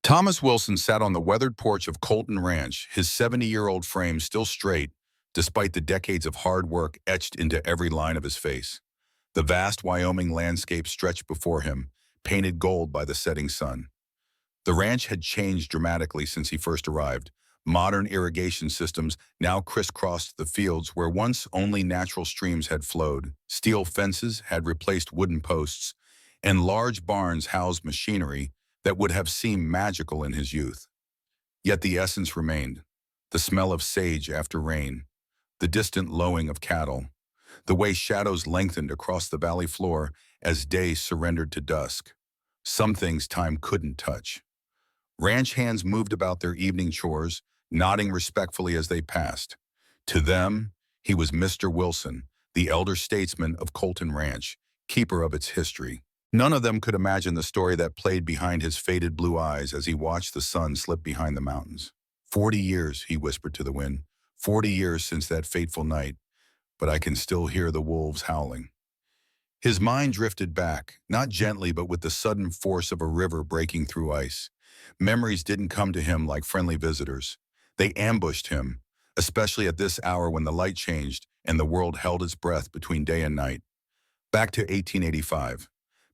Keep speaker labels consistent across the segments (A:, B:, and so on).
A: Thomas Wilson sat on the weathered porch of Colton Ranch, his 70-year-old frame still straight, despite the decades of hard work etched into every line of his face. The vast Wyoming landscape stretched before him, painted gold by the setting sun. The ranch had changed dramatically since he first arrived. Modern irrigation systems now crisscrossed the fields where once only natural streams had flowed. Steel fences had replaced wooden posts, and large barns housed machinery that would have seemed magical in his youth. Yet the essence remained: the smell of sage after rain, the distant lowing of cattle, the way shadows lengthened across the valley floor as day surrendered to dusk. Some things time couldn't touch. Ranch hands moved about their evening chores, nodding respectfully as they passed. To them, he was Mr. Wilson, the elder statesman of Colton Ranch, keeper of its history. None of them could imagine the story that played behind his faded blue eyes as he watched the sun slip behind the mountains. 40 years, he whispered to the wind. 40 years since that fateful night, but I can still hear the wolves howling. His mind drifted back, not gently but with the sudden force of a river breaking through ice. Memories didn't come to him like friendly visitors. They ambushed him, especially at this hour when the light changed and the world held its breath between day and night. Back to 1885.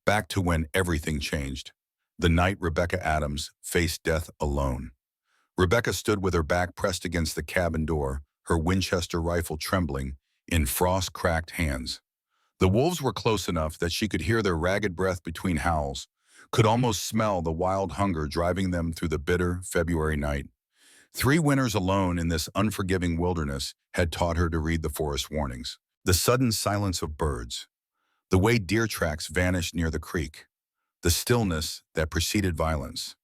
A: Back to when everything changed. The night Rebecca Adams faced death alone. Rebecca stood with her back pressed against the cabin door, her Winchester rifle trembling in frost-cracked hands. The wolves were close enough that she could hear their ragged breath between howls, could almost smell the wild hunger driving them through the bitter February night. 3 winters alone in this unforgiving wilderness had taught her to read the forest warnings. The sudden silence of birds, the way deer tracks vanished near the creek, the stillness that preceded violence.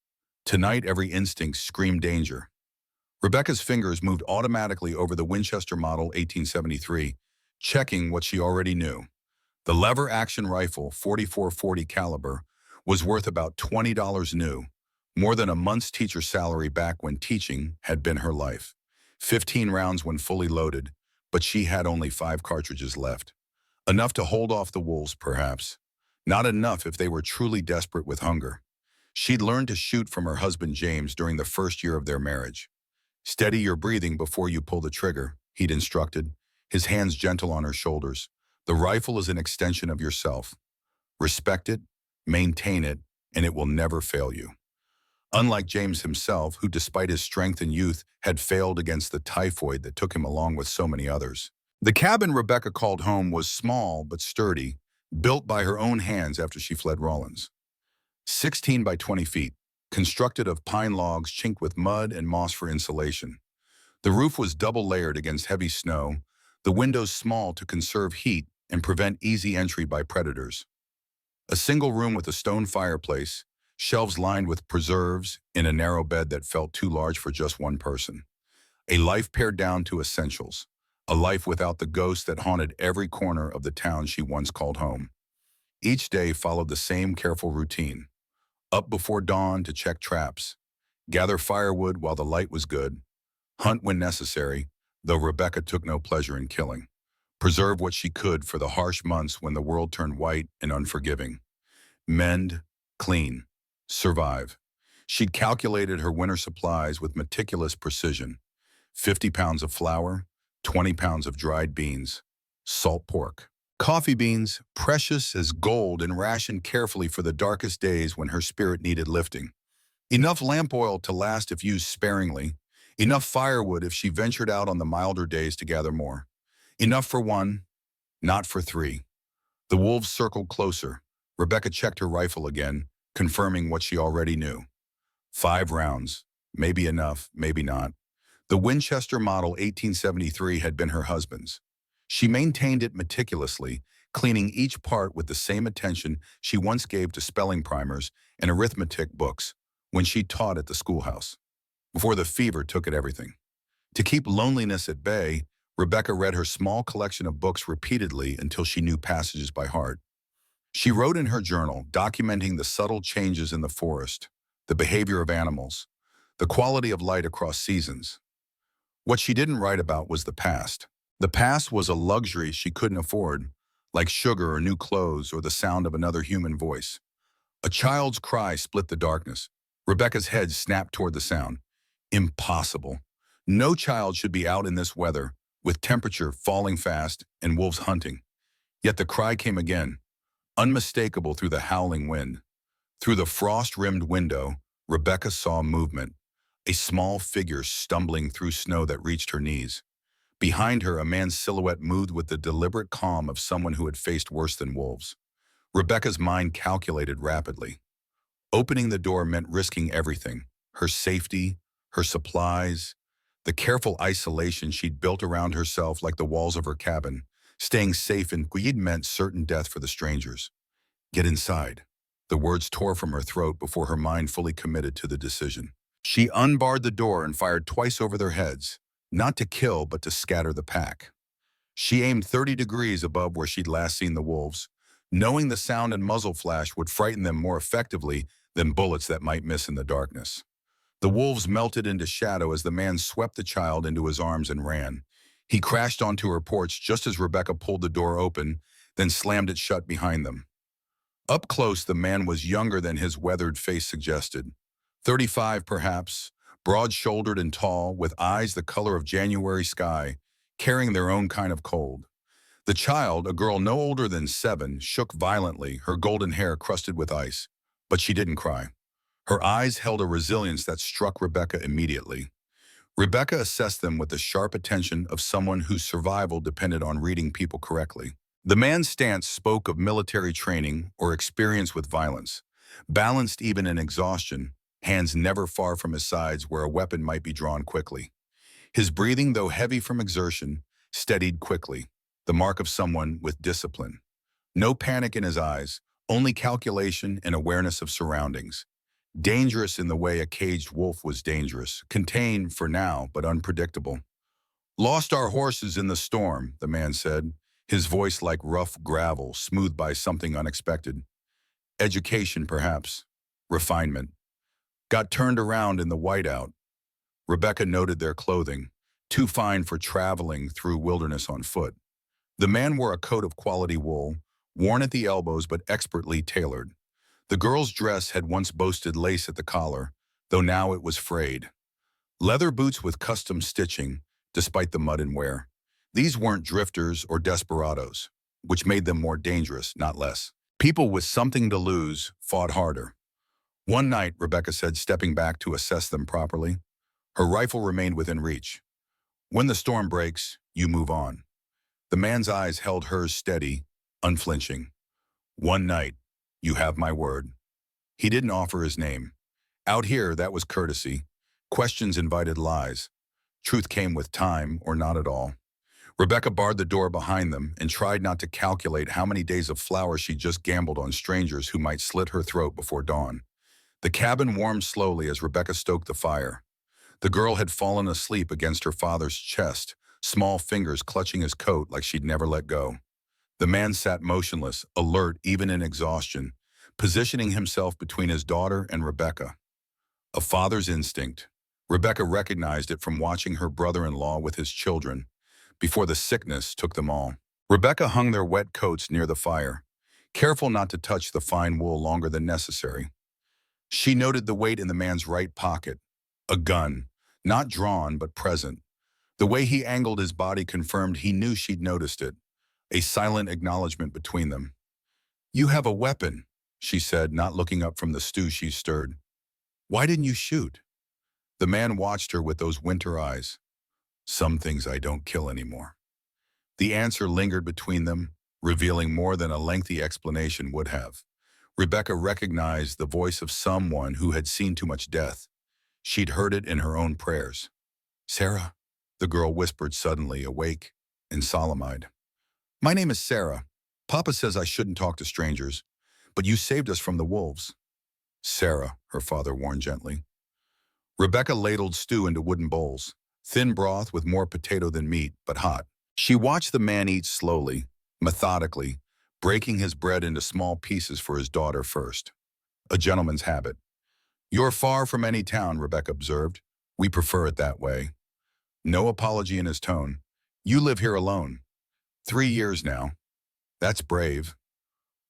A: Tonight, every instinct screamed danger. Rebecca's fingers moved automatically over the Winchester Model 1873, checking what she already knew. The lever-action rifle, 44-40 caliber, was worth about $20 new, more than a month's teacher salary back when teaching had been her life. 15 rounds when fully loaded, but she had only 5 cartridges left. Enough to hold off the wolves, perhaps. Not enough if they were truly desperate with hunger. She'd learned to shoot from her husband James during the first year of their marriage. Steady your breathing before you pull the trigger, he'd instructed, his hands gentle on her shoulders. The rifle is an extension of yourself. Respect it, maintain it, and it will never fail you. Unlike James himself, who despite his strength and youth had failed against the typhoid that took him along with so many others. The cabin Rebecca called home was small but sturdy, built by her own hands after she fled Rawlins. 16 by 20 feet, constructed of pine logs chinked with mud and moss for insulation. The roof was double-layered against heavy snow, the windows small to conserve heat and prevent easy entry by predators. A single room with a stone fireplace, shelves lined with preserves in a narrow bed that felt too large for just one person. A life pared down to essentials. A life without the ghost that haunted every corner of the town she once called home. Each day followed the same careful routine. Up before dawn to check traps, gather firewood while the light was good, hunt when necessary, though Rebecca took no pleasure in killing, preserve what she could for the harsh months when the world turned white and unforgiving. Mend, clean, survive. She'd calculated her winter supplies with meticulous precision. 50 pounds of flour, 20 pounds of dried beans, salt pork. Coffee beans, precious as gold and rationed carefully for the darkest days when her spirit needed lifting. Enough lamp oil to last if used sparingly. Enough firewood if she ventured out on the milder days to gather more. Enough for 1, not for 3. The wolves circled closer. Rebecca checked her rifle again, confirming what she already knew. 5 rounds. Maybe enough, maybe not. The Winchester Model 1873 had been her husband's. She maintained it meticulously, cleaning each part with the same attention she once gave to spelling primers and arithmetic books when she taught at the schoolhouse, before the fever took at everything. To keep loneliness at bay, Rebecca read her small collection of books repeatedly until she knew passages by heart. She wrote in her journal, documenting the subtle changes in the forest, the behavior of animals, the quality of light across seasons. What she didn't write about was the past. The past was a luxury she couldn't afford, like sugar or new clothes or the sound of another human voice. A child's cry split the darkness. Rebecca's head snapped toward the sound. Impossible. No child should be out in this weather, with temperature falling fast and wolves hunting. Yet the cry came again, unmistakable through the howling wind. Through the frost-rimmed window, Rebecca saw movement, a small figure stumbling through snow that reached her knees. Behind her, a man's silhouette moved with the deliberate calm of someone who had faced worse than wolves. Rebecca's mind calculated rapidly. Opening the door meant risking everything, her safety, her supplies, the careful isolation she'd built around herself like the walls of her cabin. Staying safe in Guide meant certain death for the strangers. Get inside. The words tore from her throat before her mind fully committed to the decision. She unbarred the door and fired twice over their heads, not to kill but to scatter the pack. She aimed 30 degrees above where she'd last seen the wolves, knowing the sound and muzzle flash would frighten them more effectively than bullets that might miss in the darkness. The wolves melted into shadow as the man swept the child into his arms and ran. He crashed onto her porch just as Rebecca pulled the door open, then slammed it shut behind them. Up close, the man was younger than his weathered face suggested. 35 perhaps, broad-shouldered and tall, with eyes the color of January sky, carrying their own kind of cold. The child, a girl no older than 7, shook violently, her golden hair crusted with ice. But she didn't cry. Her eyes held a resilience that struck Rebecca immediately. Rebecca assessed them with the sharp attention of someone whose survival depended on reading people correctly. The man's stance spoke of military training or experience with violence, balanced even in exhaustion, hands never far from his sides where a weapon might be drawn quickly. His breathing, though heavy from exertion, steadied quickly, the mark of someone with discipline. No panic in his eyes, only calculation and awareness of surroundings. Dangerous in the way a caged wolf was dangerous, contained for now but unpredictable. "Lost our horses in the storm," the man said, his voice like rough gravel, smoothed by something unexpected. Education, perhaps. Refinement. Got turned around in the whiteout. Rebecca noted their clothing, too fine for traveling through wilderness on foot. The man wore a coat of quality wool, worn at the elbows but expertly tailored. The girl's dress had once boasted lace at the collar, though now it was frayed. Leather boots with custom stitching, despite the mud and wear. These weren't drifters or desperados, which made them more dangerous, not less. People with something to lose fought harder. One night, Rebecca said, stepping back to assess them properly, her rifle remained within reach. When the storm breaks, you move on. The man's eyes held hers steady, unflinching. One night, you have my word. He didn't offer his name. Out here, that was courtesy. Questions invited lies. Truth came with time or not at all. Rebecca barred the door behind them and tried not to calculate how many days of flour she'd just gambled on strangers who might slit her throat before dawn. The cabin warmed slowly as Rebecca stoked the fire. The girl had fallen asleep against her father's chest, small fingers clutching his coat like she'd never let go. The man sat motionless, alert even in exhaustion, positioning himself between his daughter and Rebecca. A father's instinct. Rebecca recognized it from watching her brother-in-law with his children, before the sickness took them all. Rebecca hung their wet coats near the fire, careful not to touch the fine wool longer than necessary. She noted the weight in the man's right pocket, a gun, not drawn but present. The way he angled his body confirmed he knew she'd noticed it, a silent acknowledgement between them. "You have a weapon," she said, not looking up from the stew she stirred. "Why didn't you shoot?" The man watched her with those winter eyes. "Some things I don't kill anymore." The answer lingered between them, revealing more than a lengthy explanation would have. Rebecca recognized the voice of someone who had seen too much death. She'd heard it in her own prayers. "Sarah," the girl whispered suddenly, awake and solemn-eyed. "My name is Sarah. Papa says I shouldn't talk to strangers, but you saved us from the wolves." "Sarah," her father warned gently. Rebecca ladled stew into wooden bowls, thin broth with more potato than meat, but hot. She watched the man eat slowly, methodically, breaking his bread into small pieces for his daughter first. A gentleman's habit. "You're far from any town," Rebecca observed. "We prefer it that way." No apology in his tone. "You live here alone. 3 years now. That's brave."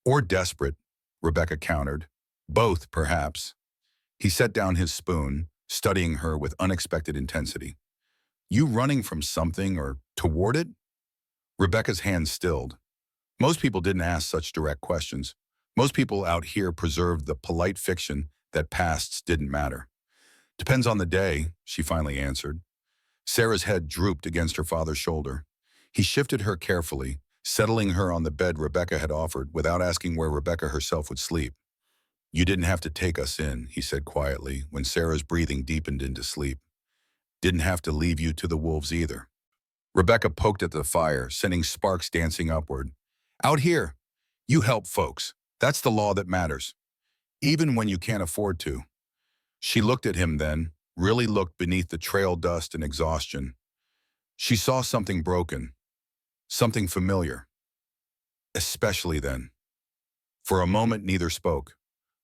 A: "Or desperate," Rebecca countered. "Both, perhaps." He set down his spoon, studying her with unexpected intensity. You running from something or toward it? Rebecca's hand stilled. Most people didn't ask such direct questions. Most people out here preserved the polite fiction that pasts didn't matter. Depends on the day, she finally answered. Sarah's head drooped against her father's shoulder. He shifted her carefully, settling her on the bed Rebecca had offered without asking where Rebecca herself would sleep. You didn't have to take us in, he said quietly when Sarah's breathing deepened into sleep. Didn't have to leave you to the wolves either. Rebecca poked at the fire, sending sparks dancing upward. Out here, you help folks. That's the law that matters, even when you can't afford to. She looked at him then, really looked beneath the trail dust and exhaustion. She saw something broken, something familiar, especially then. For a moment, neither spoke.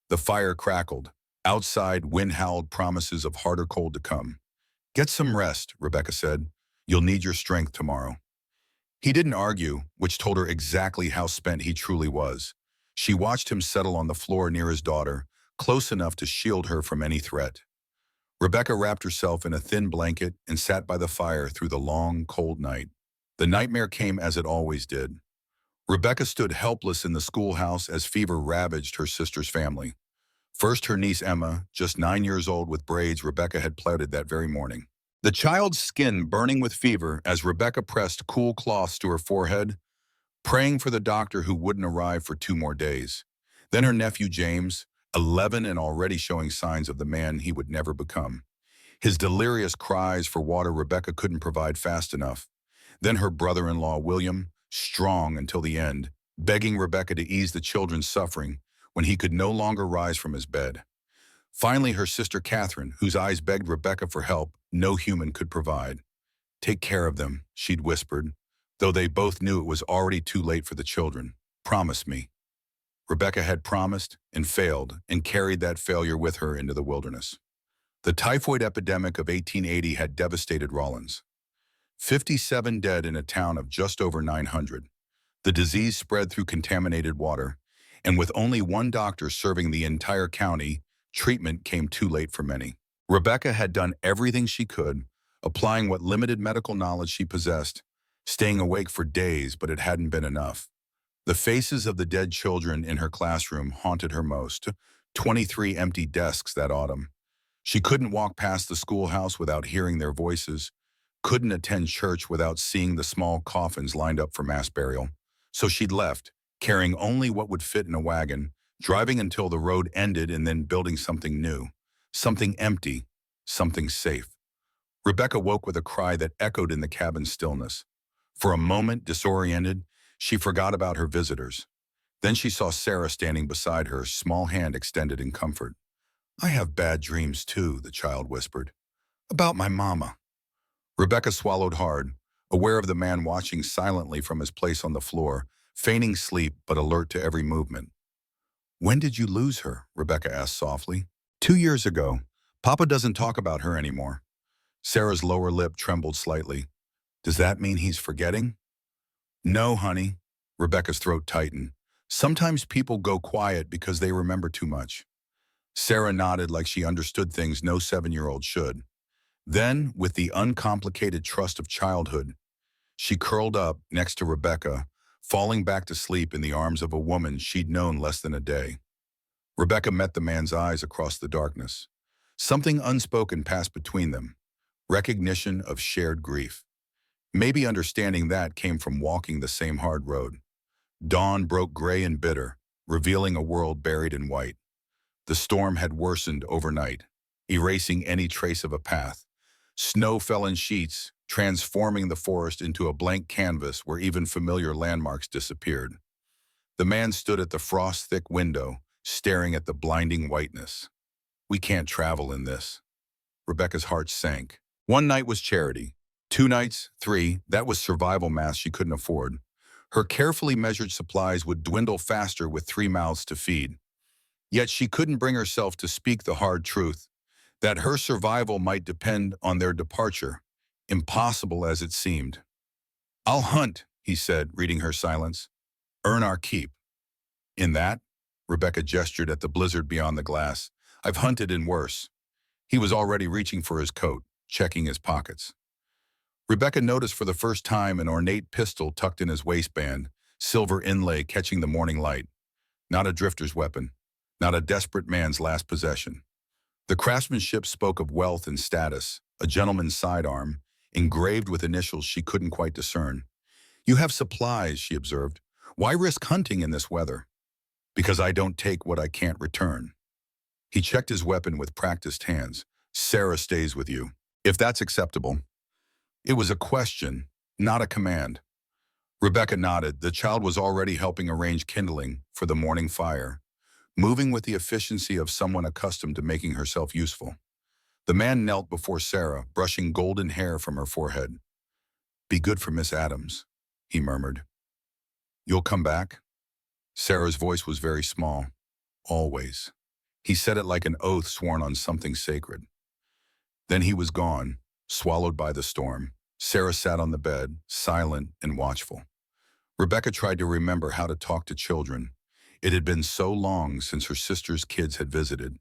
A: The fire crackled. Outside, wind howled promises of harder cold to come. Get some rest, Rebecca said. You'll need your strength tomorrow. He didn't argue, which told her exactly how spent he truly was. She watched him settle on the floor near his daughter, close enough to shield her from any threat. Rebecca wrapped herself in a thin blanket and sat by the fire through the long, cold night. The nightmare came as it always did. Rebecca stood helpless in the schoolhouse as fever ravaged her sister's family. First her niece Emma, just 9 years old with braids Rebecca had plaited that very morning. The child's skin burning with fever as Rebecca pressed cool cloths to her forehead, praying for the doctor who wouldn't arrive for 2 more days. Then her nephew James, 11 and already showing signs of the man he would never become. His delirious cries for water Rebecca couldn't provide fast enough. Then her brother-in-law William, strong until the end, begging Rebecca to ease the children's suffering when he could no longer rise from his bed. Finally, her sister Catherine, whose eyes begged Rebecca for help no human could provide. Take care of them, she'd whispered, though they both knew it was already too late for the children. Promise me. Rebecca had promised and failed and carried that failure with her into the wilderness. The typhoid epidemic of 1880 had devastated Rawlins. 57 dead in a town of just over 900. The disease spread through contaminated water, and with only one doctor serving the entire county, treatment came too late for many. Rebecca had done everything she could, applying what limited medical knowledge she possessed, staying awake for days, but it hadn't been enough. The faces of the dead children in her classroom haunted her most. 23 empty desks that autumn. She couldn't walk past the schoolhouse without hearing their voices, couldn't attend church without seeing the small coffins lined up for mass burial. So she'd left, carrying only what would fit in a wagon, driving until the road ended and then building something new, something empty, something safe. Rebecca woke with a cry that echoed in the cabin's stillness. For a moment, disoriented, she forgot about her visitors. Then she saw Sarah standing beside her, small hand extended in comfort. I have bad dreams too, the child whispered. About my mama. Rebecca swallowed hard, aware of the man watching silently from his place on the floor, feigning sleep but alert to every movement. When did you lose her? Rebecca asked softly. 2 years ago. Papa doesn't talk about her anymore. Sarah's lower lip trembled slightly. Does that mean he's forgetting? No, honey. Rebecca's throat tightened. Sometimes people go quiet because they remember too much. Sarah nodded like she understood things no 7-year-old should. Then, with the uncomplicated trust of childhood, she curled up next to Rebecca, falling back to sleep in the arms of a woman she'd known less than a day. Rebecca met the man's eyes across the darkness. Something unspoken passed between them, recognition of shared grief. Maybe understanding that came from walking the same hard road. Dawn broke gray and bitter, revealing a world buried in white. The storm had worsened overnight, erasing any trace of a path. Snow fell in sheets, transforming the forest into a blank canvas where even familiar landmarks disappeared. The man stood at the frost-thick window, staring at the blinding whiteness. We can't travel in this. Rebecca's heart sank. 1 night was charity. 2 nights, 3, that was survival mass she couldn't afford. Her carefully measured supplies would dwindle faster with 3 mouths to feed. Yet she couldn't bring herself to speak the hard truth, that her survival might depend on their departure, impossible as it seemed. I'll hunt, he said, reading her silence. Earn our keep. In that, Rebecca gestured at the blizzard beyond the glass. I've hunted in worse. He was already reaching for his coat, checking his pockets. Rebecca noticed for the first time an ornate pistol tucked in his waistband, silver inlay catching the morning light. Not a drifter's weapon, not a desperate man's last possession. The craftsmanship spoke of wealth and status, a gentleman's sidearm, engraved with initials she couldn't quite discern. You have supplies, she observed. Why risk hunting in this weather? Because I don't take what I can't return. He checked his weapon with practiced hands. Sarah stays with you, if that's acceptable. It was a question, not a command. Rebecca nodded. The child was already helping arrange kindling for the morning fire, moving with the efficiency of someone accustomed to making herself useful. The man knelt before Sarah, brushing golden hair from her forehead. Be good for Miss Adams, he murmured. You'll come back? Sarah's voice was very small. Always. He said it like an oath sworn on something sacred. Then he was gone, swallowed by the storm. Sarah sat on the bed, silent and watchful. Rebecca tried to remember how to talk to children. It had been so long since her sister's kids had visited,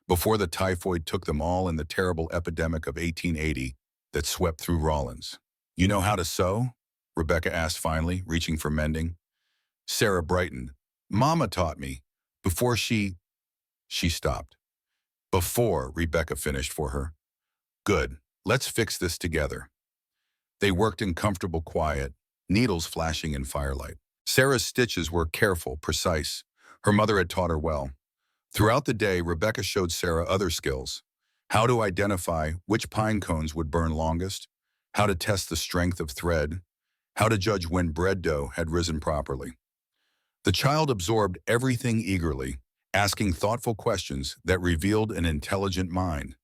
A: before the typhoid took them all in the terrible epidemic of 1880 that swept through Rawlins. You know how to sew? Rebecca asked finally, reaching for mending. Sarah brightened. Mama taught me. Before she stopped. Before, Rebecca finished for her. Good. Let's fix this together. They worked in comfortable quiet, needles flashing in firelight. Sarah's stitches were careful, precise. Her mother had taught her well. Throughout the day, Rebecca showed Sarah other skills. How to identify which pine cones would burn longest, how to test the strength of thread, how to judge when bread dough had risen properly. The child absorbed everything eagerly, asking thoughtful questions that revealed an intelligent mind.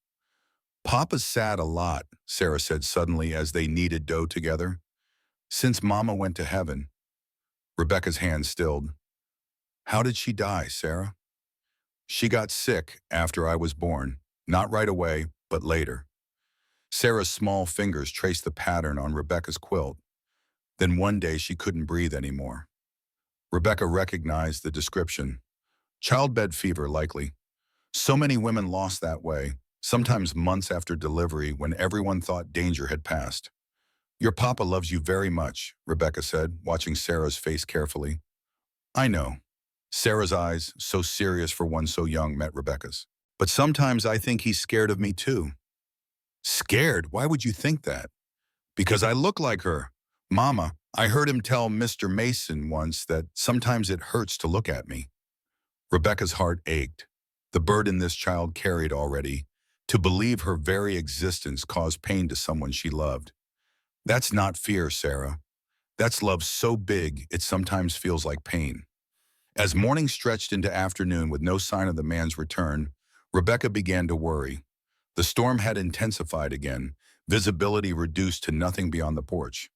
A: Papa's sad a lot, Sarah said suddenly as they kneaded dough together. Since Mama went to heaven. Rebecca's hand stilled. How did she die, Sarah? She got sick after I was born, not right away, but later. Sarah's small fingers traced the pattern on Rebecca's quilt. Then one day she couldn't breathe anymore. Rebecca recognized the description. Childbed fever, likely. So many women lost that way, sometimes months after delivery when everyone thought danger had passed. Your papa loves you very much, Rebecca said, watching Sarah's face carefully. I know. Sarah's eyes, so serious for one so young, met Rebecca's. But sometimes I think he's scared of me too. Scared? Why would you think that? Because I look like her. Mama, I heard him tell Mr. Mason once that sometimes it hurts to look at me. Rebecca's heart ached. The burden this child carried already. To believe her very existence caused pain to someone she loved. That's not fear, Sarah. That's love so big it sometimes feels like pain. As morning stretched into afternoon with no sign of the man's return, Rebecca began to worry. The storm had intensified again, visibility reduced to nothing beyond the porch.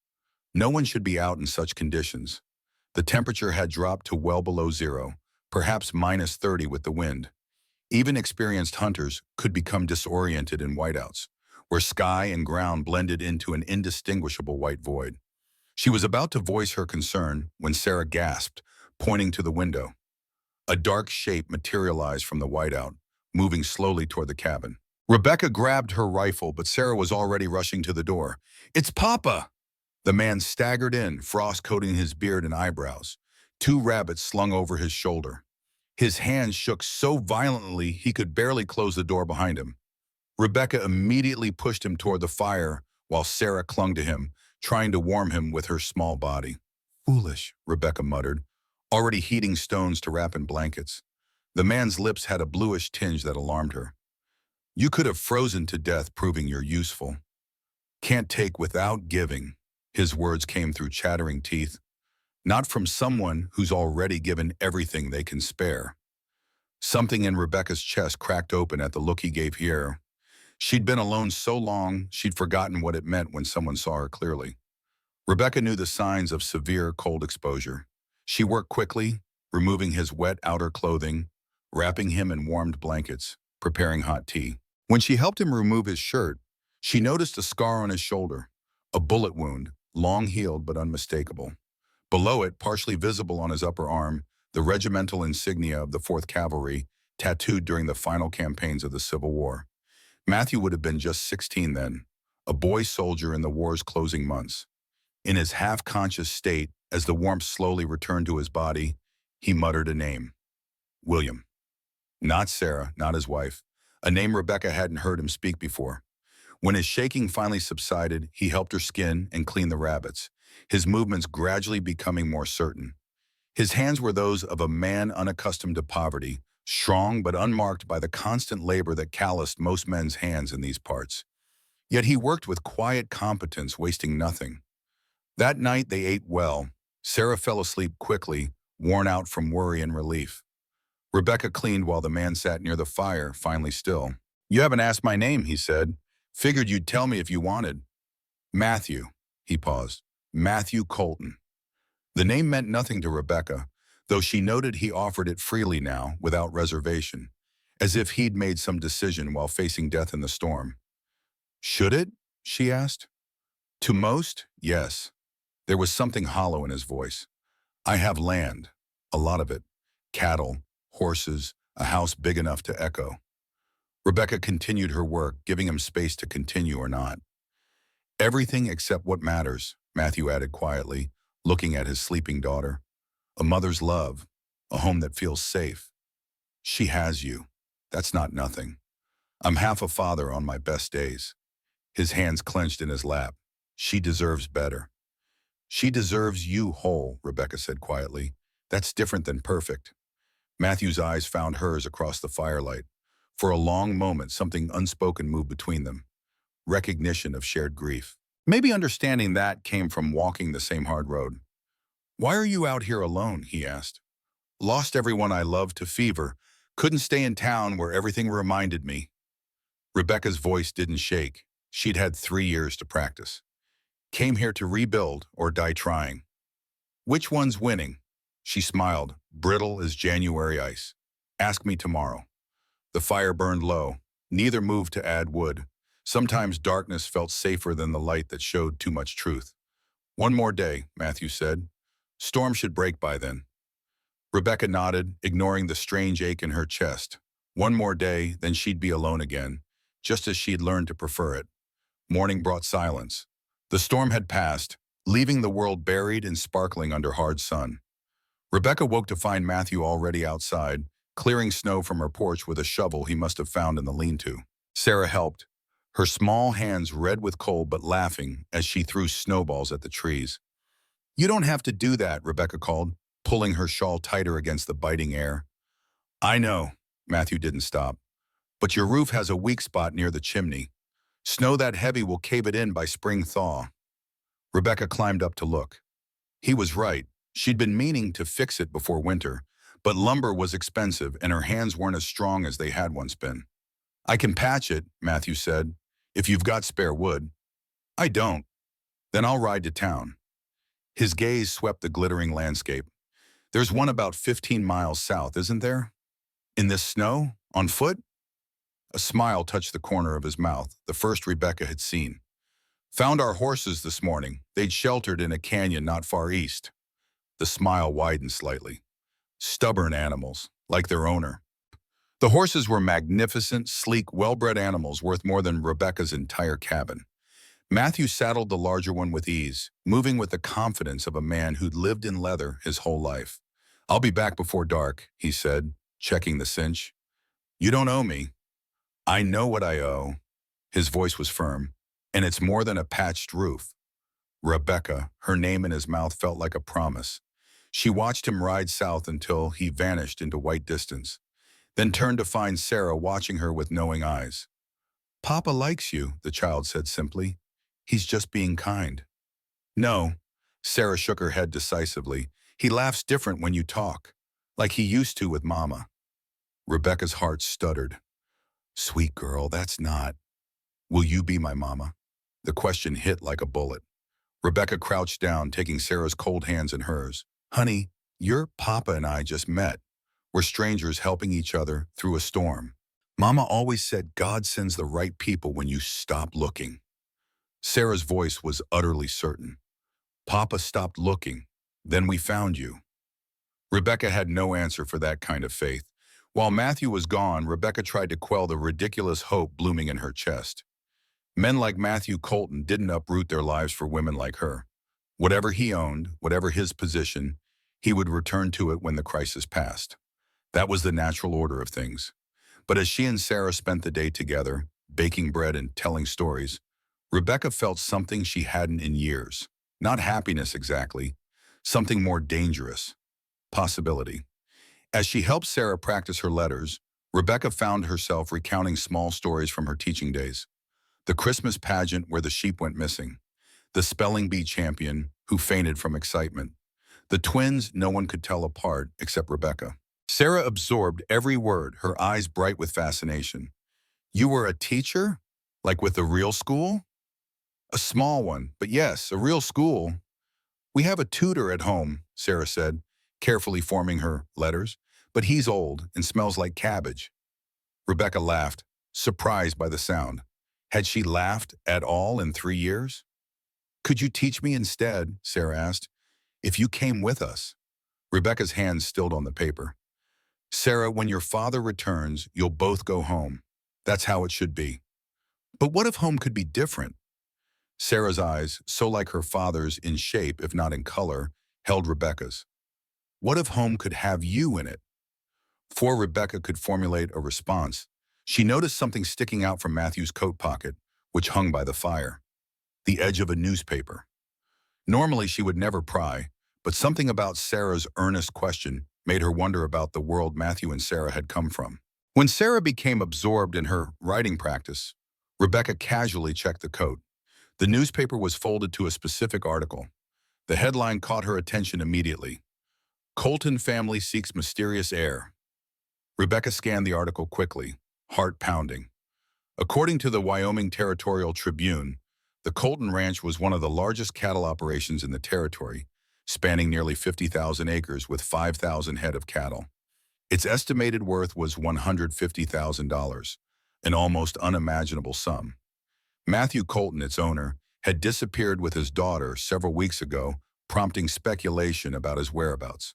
A: No one should be out in such conditions. The temperature had dropped to well below zero, perhaps -30 with the wind. Even experienced hunters could become disoriented in whiteouts, where sky and ground blended into an indistinguishable white void. She was about to voice her concern when Sarah gasped, pointing to the window. A dark shape materialized from the whiteout, moving slowly toward the cabin. Rebecca grabbed her rifle, but Sarah was already rushing to the door. It's Papa! The man staggered in, frost coating his beard and eyebrows, 2 rabbits slung over his shoulder. His hands shook so violently he could barely close the door behind him. Rebecca immediately pushed him toward the fire while Sarah clung to him, trying to warm him with her small body. Foolish, Rebecca muttered, already heating stones to wrap in blankets. The man's lips had a bluish tinge that alarmed her. You could have frozen to death, proving you're useful. Can't take without giving. His words came through chattering teeth. Not from someone who's already given everything they can spare. Something in Rebecca's chest cracked open at the look he gave here. She'd been alone so long, she'd forgotten what it meant when someone saw her clearly. Rebecca knew the signs of severe cold exposure. She worked quickly, removing his wet outer clothing, wrapping him in warmed blankets, preparing hot tea. When she helped him remove his shirt, she noticed a scar on his shoulder, a bullet wound, long healed but unmistakable. Below it, partially visible on his upper arm, the regimental insignia of the 4th Cavalry, tattooed during the final campaigns of the Civil War. Matthew would have been just 16 then, a boy soldier in the war's closing months. In his half-conscious state, as the warmth slowly returned to his body, he muttered a name. William. Not Sarah, not his wife. A name Rebecca hadn't heard him speak before. When his shaking finally subsided, he helped her skin and clean the rabbits, his movements gradually becoming more certain. His hands were those of a man unaccustomed to poverty, strong but unmarked by the constant labor that calloused most men's hands in these parts. Yet he worked with quiet competence, wasting nothing. That night they ate well. Sarah fell asleep quickly, worn out from worry and relief. Rebecca cleaned while the man sat near the fire, finally still. "You haven't asked my name," he said. "Figured you'd tell me if you wanted." "Matthew," he paused. "Matthew Colton." The name meant nothing to Rebecca, though she noted he offered it freely now, without reservation, as if he'd made some decision while facing death in the storm. "Should it?" she asked. "To most, yes." There was something hollow in his voice. "I have land, a lot of it, cattle, horses, a house big enough to echo." Rebecca continued her work, giving him space to continue or not. "Everything except what matters," Matthew added quietly, looking at his sleeping daughter. "A mother's love, a home that feels safe. She has you. That's not nothing. I'm half a father on my best days." His hands clenched in his lap. "She deserves better." "She deserves you whole," Rebecca said quietly. "That's different than perfect." Matthew's eyes found hers across the firelight. For a long moment, something unspoken moved between them. Recognition of shared grief. Maybe understanding that came from walking the same hard road. "Why are you out here alone?" he asked. "Lost everyone I loved to fever. Couldn't stay in town where everything reminded me." Rebecca's voice didn't shake. She'd had 3 years to practice. "Came here to rebuild or die trying." "Which one's winning?" She smiled, brittle as January ice. "Ask me tomorrow." The fire burned low. Neither moved to add wood. Sometimes darkness felt safer than the light that showed too much truth. "One more day," Matthew said. "Storm should break by then." Rebecca nodded, ignoring the strange ache in her chest. One more day, then she'd be alone again, just as she'd learned to prefer it. Morning brought silence. The storm had passed, leaving the world buried and sparkling under hard sun. Rebecca woke to find Matthew already outside, clearing snow from her porch with a shovel he must have found in the lean-to. Sarah helped, her small hands red with cold but laughing as she threw snowballs at the trees. "You don't have to do that," Rebecca called, pulling her shawl tighter against the biting air. "I know," Matthew didn't stop, "but your roof has a weak spot near the chimney. Snow that heavy will cave it in by spring thaw." Rebecca climbed up to look. He was right. She'd been meaning to fix it before winter, but lumber was expensive and her hands weren't as strong as they had once been. "I can patch it," Matthew said, "if you've got spare wood." "I don't." "Then I'll ride to town." His gaze swept the glittering landscape. "There's one about 15 miles south, isn't there? In this snow? On foot?" A smile touched the corner of his mouth, the first Rebecca had seen. "Found our horses this morning. They'd sheltered in a canyon not far east." The smile widened slightly. Stubborn animals, like their owner. The horses were magnificent, sleek, well-bred animals worth more than Rebecca's entire cabin. Matthew saddled the larger one with ease, moving with the confidence of a man who'd lived in leather his whole life. "I'll be back before dark," he said, checking the cinch. "You don't owe me." "I know what I owe." His voice was firm. "And it's more than a patched roof." Rebecca, her name in his mouth, felt like a promise. She watched him ride south until he vanished into white distance, then turned to find Sarah watching her with knowing eyes. "Papa likes you," the child said simply. "He's just being kind." "No." Sarah shook her head decisively. "He laughs different when you talk, like he used to with Mama." Rebecca's heart stuttered. "Sweet girl, that's not. Will you be my mama?" The question hit like a bullet. Rebecca crouched down, taking Sarah's cold hands in hers. "Honey, your papa and I just met. We're strangers helping each other through a storm. Mama always said God sends the right people when you stop looking." Sarah's voice was utterly certain. "Papa stopped looking. Then we found you." Rebecca had no answer for that kind of faith. While Matthew was gone, Rebecca tried to quell the ridiculous hope blooming in her chest. Men like Matthew Colton didn't uproot their lives for women like her. Whatever he owned, whatever his position, he would return to it when the crisis passed. That was the natural order of things. But as she and Sarah spent the day together, baking bread and telling stories, Rebecca felt something she hadn't in years. Not happiness exactly, something more dangerous. Possibility. As she helped Sarah practice her letters, Rebecca found herself recounting small stories from her teaching days. The Christmas pageant where the sheep went missing, the spelling bee champion who fainted from excitement, the twins no one could tell apart except Rebecca. Sarah absorbed every word, her eyes bright with fascination. You were a teacher? Like with a real school? A small one, but yes, a real school. We have a tutor at home, Sarah said, carefully forming her letters, but he's old and smells like cabbage. Rebecca laughed, surprised by the sound. Had she laughed at all in 3 years? Could you teach me instead, Sarah asked, if you came with us? Rebecca's hands stilled on the paper. Sarah, when your father returns, you'll both go home. That's how it should be. But what if home could be different? Sarah's eyes, so like her father's in shape, if not in color, held Rebecca's. What if home could have you in it? Before Rebecca could formulate a response, she noticed something sticking out from Matthew's coat pocket, which hung by the fire. The edge of a newspaper. Normally she would never pry, but something about Sarah's earnest question made her wonder about the world Matthew and Sarah had come from. When Sarah became absorbed in her writing practice, Rebecca casually checked the coat. The newspaper was folded to a specific article. The headline caught her attention immediately. Colton family seeks mysterious heir. Rebecca scanned the article quickly, heart pounding. According to the Wyoming Territorial Tribune, the Colton Ranch was one of the largest cattle operations in the territory, spanning nearly 50,000 acres with 5,000 head of cattle. Its estimated worth was $150,000, an almost unimaginable sum. Matthew Colton, its owner, had disappeared with his daughter several weeks ago, prompting speculation about his whereabouts.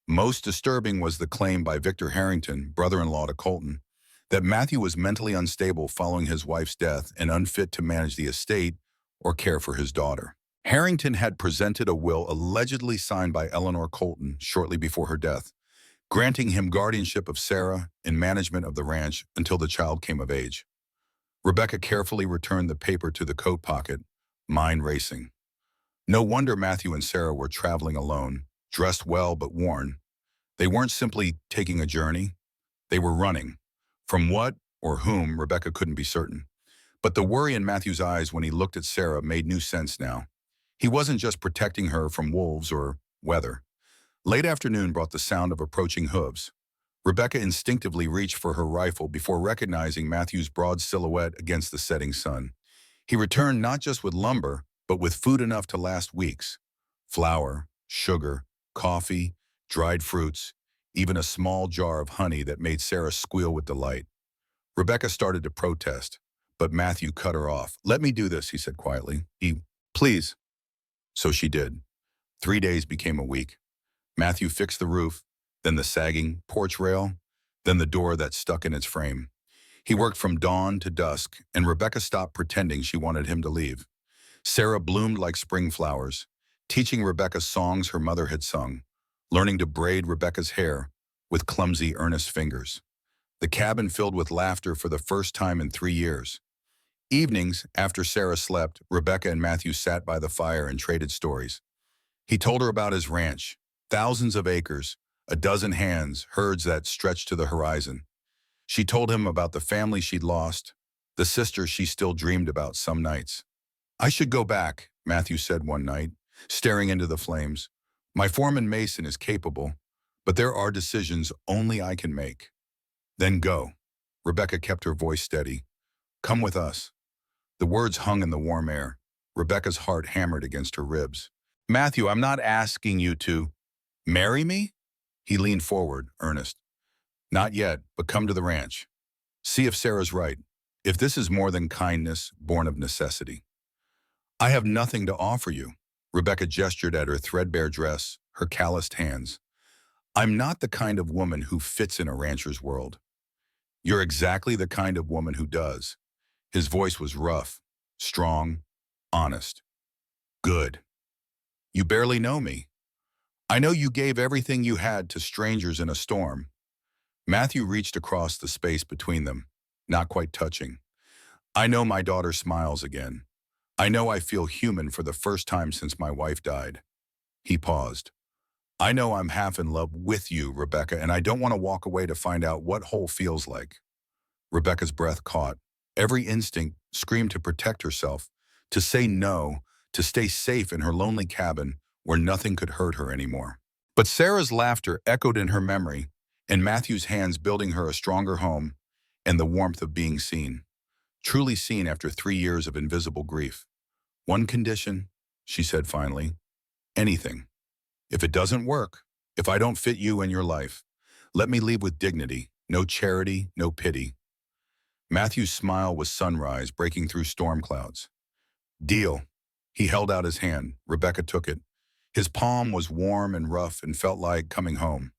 A: Most disturbing was the claim by Victor Harrington, brother-in-law to Colton, that Matthew was mentally unstable following his wife's death and unfit to manage the estate or care for his daughter. Harrington had presented a will allegedly signed by Eleanor Colton shortly before her death, granting him guardianship of Sarah and management of the ranch until the child came of age. Rebecca carefully returned the paper to the coat pocket, mind racing. No wonder Matthew and Sarah were traveling alone, dressed well but worn. They weren't simply taking a journey, they were running. From what or whom, Rebecca couldn't be certain. But the worry in Matthew's eyes when he looked at Sarah made new sense now. He wasn't just protecting her from wolves or weather. Late afternoon brought the sound of approaching hooves. Rebecca instinctively reached for her rifle before recognizing Matthew's broad silhouette against the setting sun. He returned not just with lumber, but with food enough to last weeks. Flour, sugar, coffee, dried fruits, even a small jar of honey that made Sarah squeal with delight. Rebecca started to protest, but Matthew cut her off. Let me do this, he said quietly. Please. So she did. 3 days became a week. Matthew fixed the roof, then the sagging porch rail, then the door that stuck in its frame. He worked from dawn to dusk, and Rebecca stopped pretending she wanted him to leave. Sarah bloomed like spring flowers, teaching Rebecca songs her mother had sung, learning to braid Rebecca's hair with clumsy, earnest fingers. The cabin filled with laughter for the first time in 3 years. Evenings, after Sarah slept, Rebecca and Matthew sat by the fire and traded stories. He told her about his ranch, thousands of acres, a dozen hands, herds that stretched to the horizon. She told him about the family she'd lost, the sister she still dreamed about some nights. I should go back, Matthew said one night, staring into the flames. My foreman Mason is capable, but there are decisions only I can make. Then go. Rebecca kept her voice steady. Come with us. The words hung in the warm air. Rebecca's heart hammered against her ribs. Matthew, I'm not asking you to marry me? He leaned forward, earnest. Not yet, but come to the ranch. See if Sarah's right. If this is more than kindness born of necessity. I have nothing to offer you. Rebecca gestured at her threadbare dress, her calloused hands. I'm not the kind of woman who fits in a rancher's world. You're exactly the kind of woman who does. His voice was rough, strong, honest. Good. You barely know me. I know you gave everything you had to strangers in a storm. Matthew reached across the space between them, not quite touching. I know my daughter smiles again. I know I feel human for the first time since my wife died. He paused. I know I'm half in love with you, Rebecca, and I don't want to walk away to find out what whole feels like. Rebecca's breath caught. Every instinct screamed to protect herself, to say no, to stay safe in her lonely cabin where nothing could hurt her anymore. But Sarah's laughter echoed in her memory, and Matthew's hands building her a stronger home, and the warmth of being seen. Truly seen after 3 years of invisible grief. One condition, she said finally, anything. If it doesn't work, if I don't fit you in your life, let me leave with dignity, no charity, no pity. Matthew's smile was sunrise breaking through storm clouds. Deal. He held out his hand. Rebecca took it. His palm was warm and rough and felt like coming home.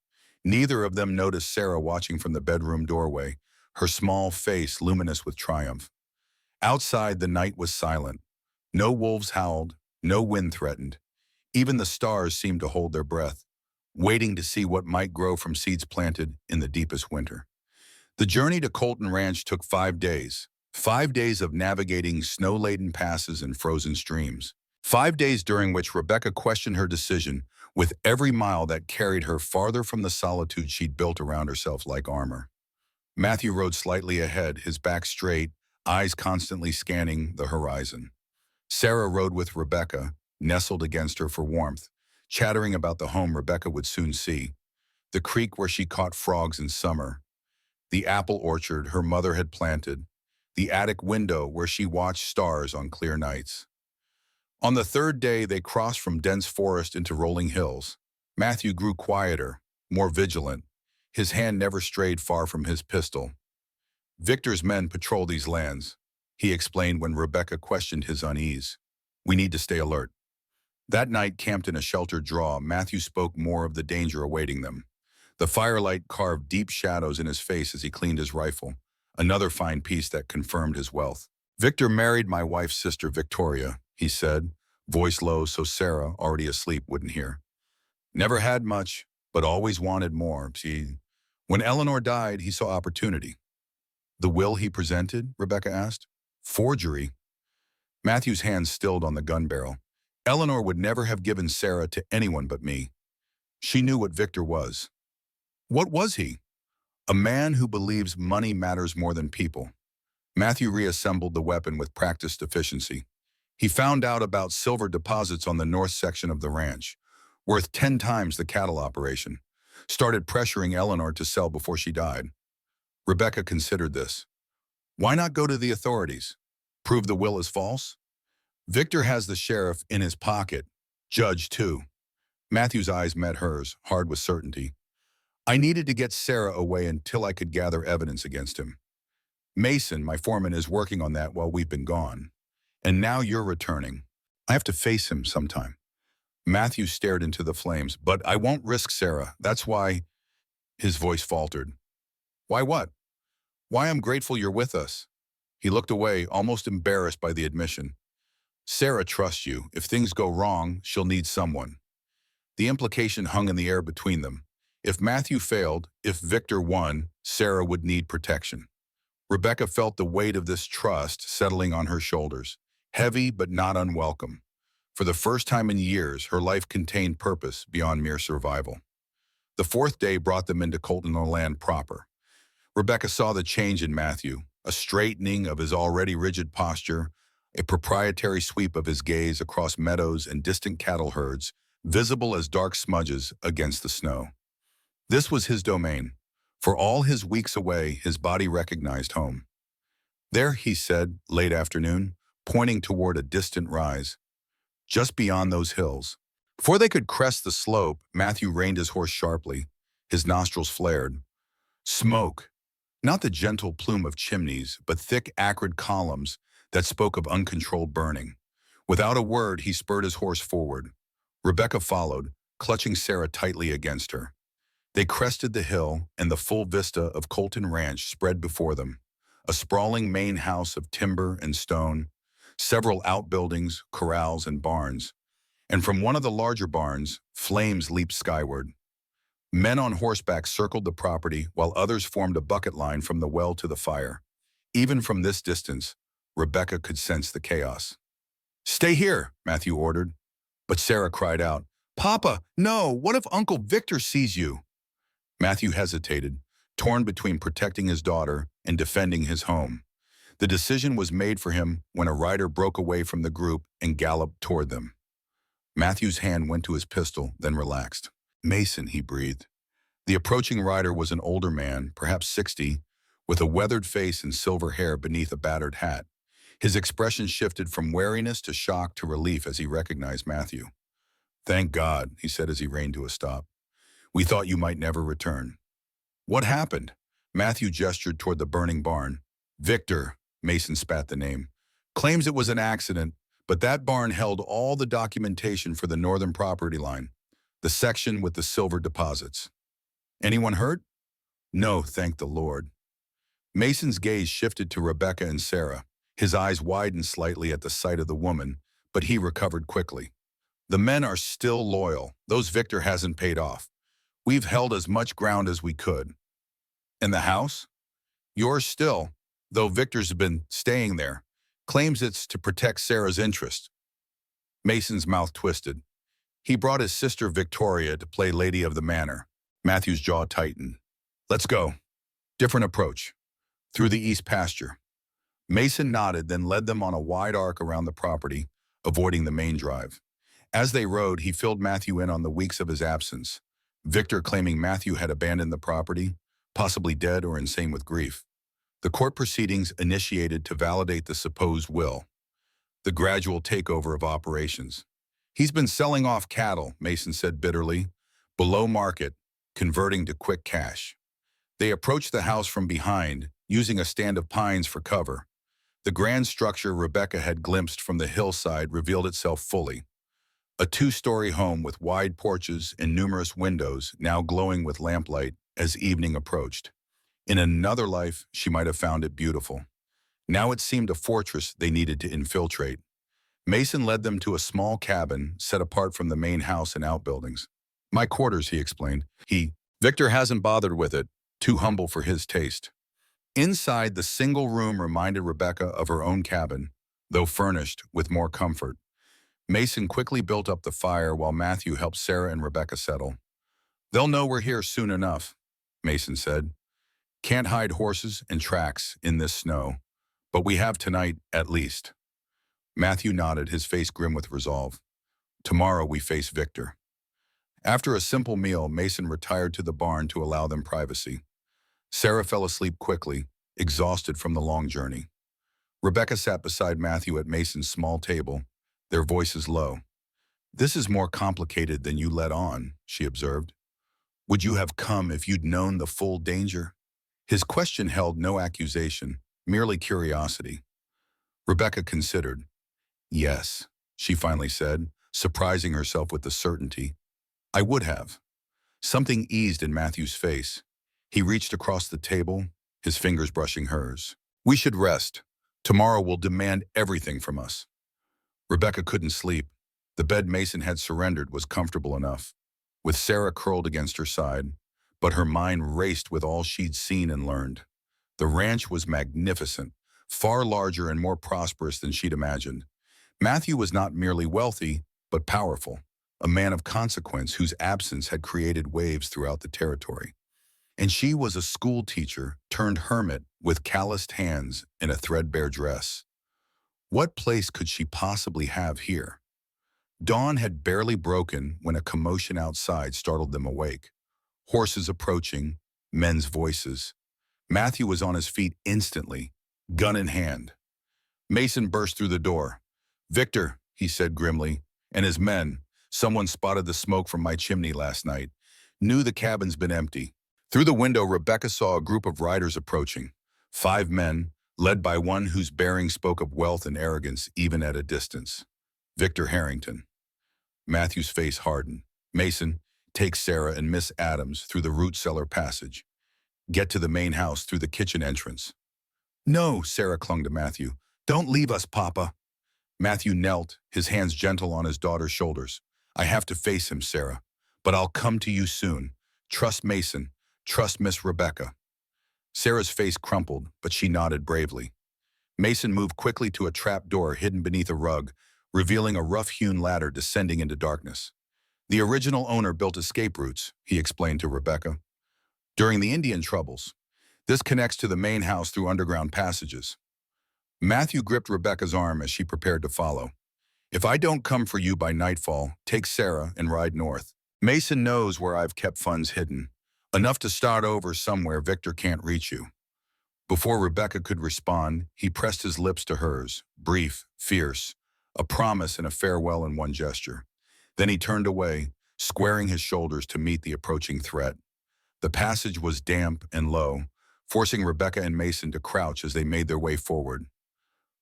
A: Neither of them noticed Sarah watching from the bedroom doorway, her small face luminous with triumph. Outside, the night was silent. No wolves howled, no wind threatened. Even the stars seemed to hold their breath, waiting to see what might grow from seeds planted in the deepest winter. The journey to Colton Ranch took 5 days. 5 days of navigating snow-laden passes and frozen streams. 5 days during which Rebecca questioned her decision with every mile that carried her farther from the solitude she'd built around herself like armor. Matthew rode slightly ahead, his back straight, eyes constantly scanning the horizon. Sarah rode with Rebecca, nestled against her for warmth, chattering about the home Rebecca would soon see, the creek where she caught frogs in summer, the apple orchard her mother had planted, the attic window where she watched stars on clear nights. On the third day, they crossed from dense forest into rolling hills. Matthew grew quieter, more vigilant. His hand never strayed far from his pistol. Victor's men patrol these lands, he explained when Rebecca questioned his unease. We need to stay alert. That night, camped in a sheltered draw, Matthew spoke more of the danger awaiting them. The firelight carved deep shadows in his face as he cleaned his rifle, another fine piece that confirmed his wealth. Victor married my wife's sister, Victoria, he said, voice low so Sarah, already asleep, wouldn't hear. Never had much, but always wanted more. When Eleanor died, he saw opportunity. The will he presented? Rebecca asked. Forgery. Matthew's hands stilled on the gun barrel. Eleanor would never have given Sarah to anyone but me. She knew what Victor was. What was he? A man who believes money matters more than people. Matthew reassembled the weapon with practiced efficiency. He found out about silver deposits on the north section of the ranch, worth 10 times the cattle operation. Started pressuring Eleanor to sell before she died. Rebecca considered this. Why not go to the authorities? Prove the will is false? Victor has the sheriff in his pocket. Judge, too. Matthew's eyes met hers, hard with certainty. I needed to get Sarah away until I could gather evidence against him. Mason, my foreman, is working on that while we've been gone. And now you're returning. I have to face him sometime. Matthew stared into the flames. But I won't risk Sarah. That's why... His voice faltered. Why what? Why I'm grateful you're with us. He looked away, almost embarrassed by the admission. Sarah trusts you. If things go wrong, she'll need someone. The implication hung in the air between them. If Matthew failed, if Victor won, Sarah would need protection. Rebecca felt the weight of this trust settling on her shoulders, heavy but not unwelcome. For the first time in years, her life contained purpose beyond mere survival. The fourth day brought them into Colton land proper. Rebecca saw the change in Matthew, a straightening of his already rigid posture, a proprietary sweep of his gaze across meadows and distant cattle herds, visible as dark smudges against the snow. This was his domain. For all his weeks away, his body recognized home. There, he said, late afternoon, pointing toward a distant rise, just beyond those hills. Before they could crest the slope, Matthew reined his horse sharply. His nostrils flared. Smoke. Not the gentle plume of chimneys, but thick, acrid columns that spoke of uncontrolled burning. Without a word, he spurred his horse forward. Rebecca followed, clutching Sarah tightly against her. They crested the hill, and the full vista of Colton Ranch spread before them. A sprawling main house of timber and stone, several outbuildings, corrals, and barns. And from one of the larger barns, flames leaped skyward. Men on horseback circled the property, while others formed a bucket line from the well to the fire. Even from this distance, Rebecca could sense the chaos. "Stay here," Matthew ordered. But Sarah cried out, "Papa, no! What if Uncle Victor sees you?" Matthew hesitated, torn between protecting his daughter and defending his home. The decision was made for him when a rider broke away from the group and galloped toward them. Matthew's hand went to his pistol, then relaxed. "Mason," he breathed. The approaching rider was an older man, perhaps 60, with a weathered face and silver hair beneath a battered hat. His expression shifted from wariness to shock to relief as he recognized Matthew. "Thank God," he said as he reined to a stop. "We thought you might never return." "What happened?" Matthew gestured toward the burning barn. "Victor," Mason spat the name, "claims it was an accident, but that barn held all the documentation for the northern property line, the section with the silver deposits." "Anyone hurt?" "No, thank the Lord." Mason's gaze shifted to Rebecca and Sarah. His eyes widened slightly at the sight of the woman, but he recovered quickly. "The men are still loyal. Those Victor hasn't paid off. We've held as much ground as we could." "And the house?" "Yours still, though Victor's been staying there. Claims it's to protect Sarah's interest." Mason's mouth twisted. He brought his sister Victoria to play Lady of the Manor. Matthew's jaw tightened. "Let's go." Different approach. Through the east pasture. Mason nodded, then led them on a wide arc around the property, avoiding the main drive. As they rode, he filled Matthew in on the weeks of his absence. Victor claiming Matthew had abandoned the property, possibly dead or insane with grief. The court proceedings initiated to validate the supposed will. The gradual takeover of operations. "He's been selling off cattle," Mason said bitterly, "below market, converting to quick cash." They approached the house from behind, using a stand of pines for cover. The grand structure Rebecca had glimpsed from the hillside revealed itself fully. A two-story home with wide porches and numerous windows, now glowing with lamplight as evening approached. In another life, she might have found it beautiful. Now it seemed a fortress they needed to infiltrate. Mason led them to a small cabin set apart from the main house and outbuildings. "My quarters," he explained. Victor hasn't bothered with it, too humble for his taste." Inside, the single room reminded Rebecca of her own cabin, though furnished with more comfort. Mason quickly built up the fire while Matthew helped Sarah and Rebecca settle. "They'll know we're here soon enough," Mason said. "Can't hide horses and tracks in this snow, but we have tonight at least." Matthew nodded, his face grim with resolve. "Tomorrow we face Victor." After a simple meal, Mason retired to the barn to allow them privacy. Sarah fell asleep quickly, exhausted from the long journey. Rebecca sat beside Matthew at Mason's small table, their voices low. "This is more complicated than you let on," she observed. "Would you have come if you'd known the full danger?" His question held no accusation, merely curiosity. Rebecca considered. "Yes," she finally said, surprising herself with the certainty. "I would have." Something eased in Matthew's face. He reached across the table, his fingers brushing hers. "We should rest. Tomorrow will demand everything from us." Rebecca couldn't sleep. The bed Mason had surrendered was comfortable enough, with Sarah curled against her side, but her mind raced with all she'd seen and learned. The ranch was magnificent, far larger and more prosperous than she'd imagined. Matthew was not merely wealthy, but powerful, a man of consequence whose absence had created waves throughout the territory. And she was a school teacher turned hermit with calloused hands in a threadbare dress. What place could she possibly have here? Dawn had barely broken when a commotion outside startled them awake. Horses approaching, men's voices. Matthew was on his feet instantly, gun in hand. Mason burst through the door. "Victor," he said grimly, "and his men. Someone spotted the smoke from my chimney last night. Knew the cabin's been empty." Through the window, Rebecca saw a group of riders approaching. 5 men, led by one whose bearing spoke of wealth and arrogance even at a distance. Victor Harrington. Matthew's face hardened. "Mason, Take Sarah and Miss Adams through the root cellar passage. Get to the main house through the kitchen entrance. No, Sarah clung to Matthew. Don't leave us, Papa. Matthew knelt, his hands gentle on his daughter's shoulders. I have to face him, Sarah. But I'll come to you soon. Trust Mason. Trust Miss Rebecca. Sarah's face crumpled, but she nodded bravely. Mason moved quickly to a trap door hidden beneath a rug, revealing a rough-hewn ladder descending into darkness. The original owner built escape routes, he explained to Rebecca, during the Indian troubles. This connects to the main house through underground passages. Matthew gripped Rebecca's arm as she prepared to follow. If I don't come for you by nightfall, take Sarah and ride north. Mason knows where I've kept funds hidden, enough to start over somewhere Victor can't reach you. Before Rebecca could respond, he pressed his lips to hers, brief, fierce, a promise and a farewell in one gesture. Then he turned away, squaring his shoulders to meet the approaching threat. The passage was damp and low, forcing Rebecca and Mason to crouch as they made their way forward.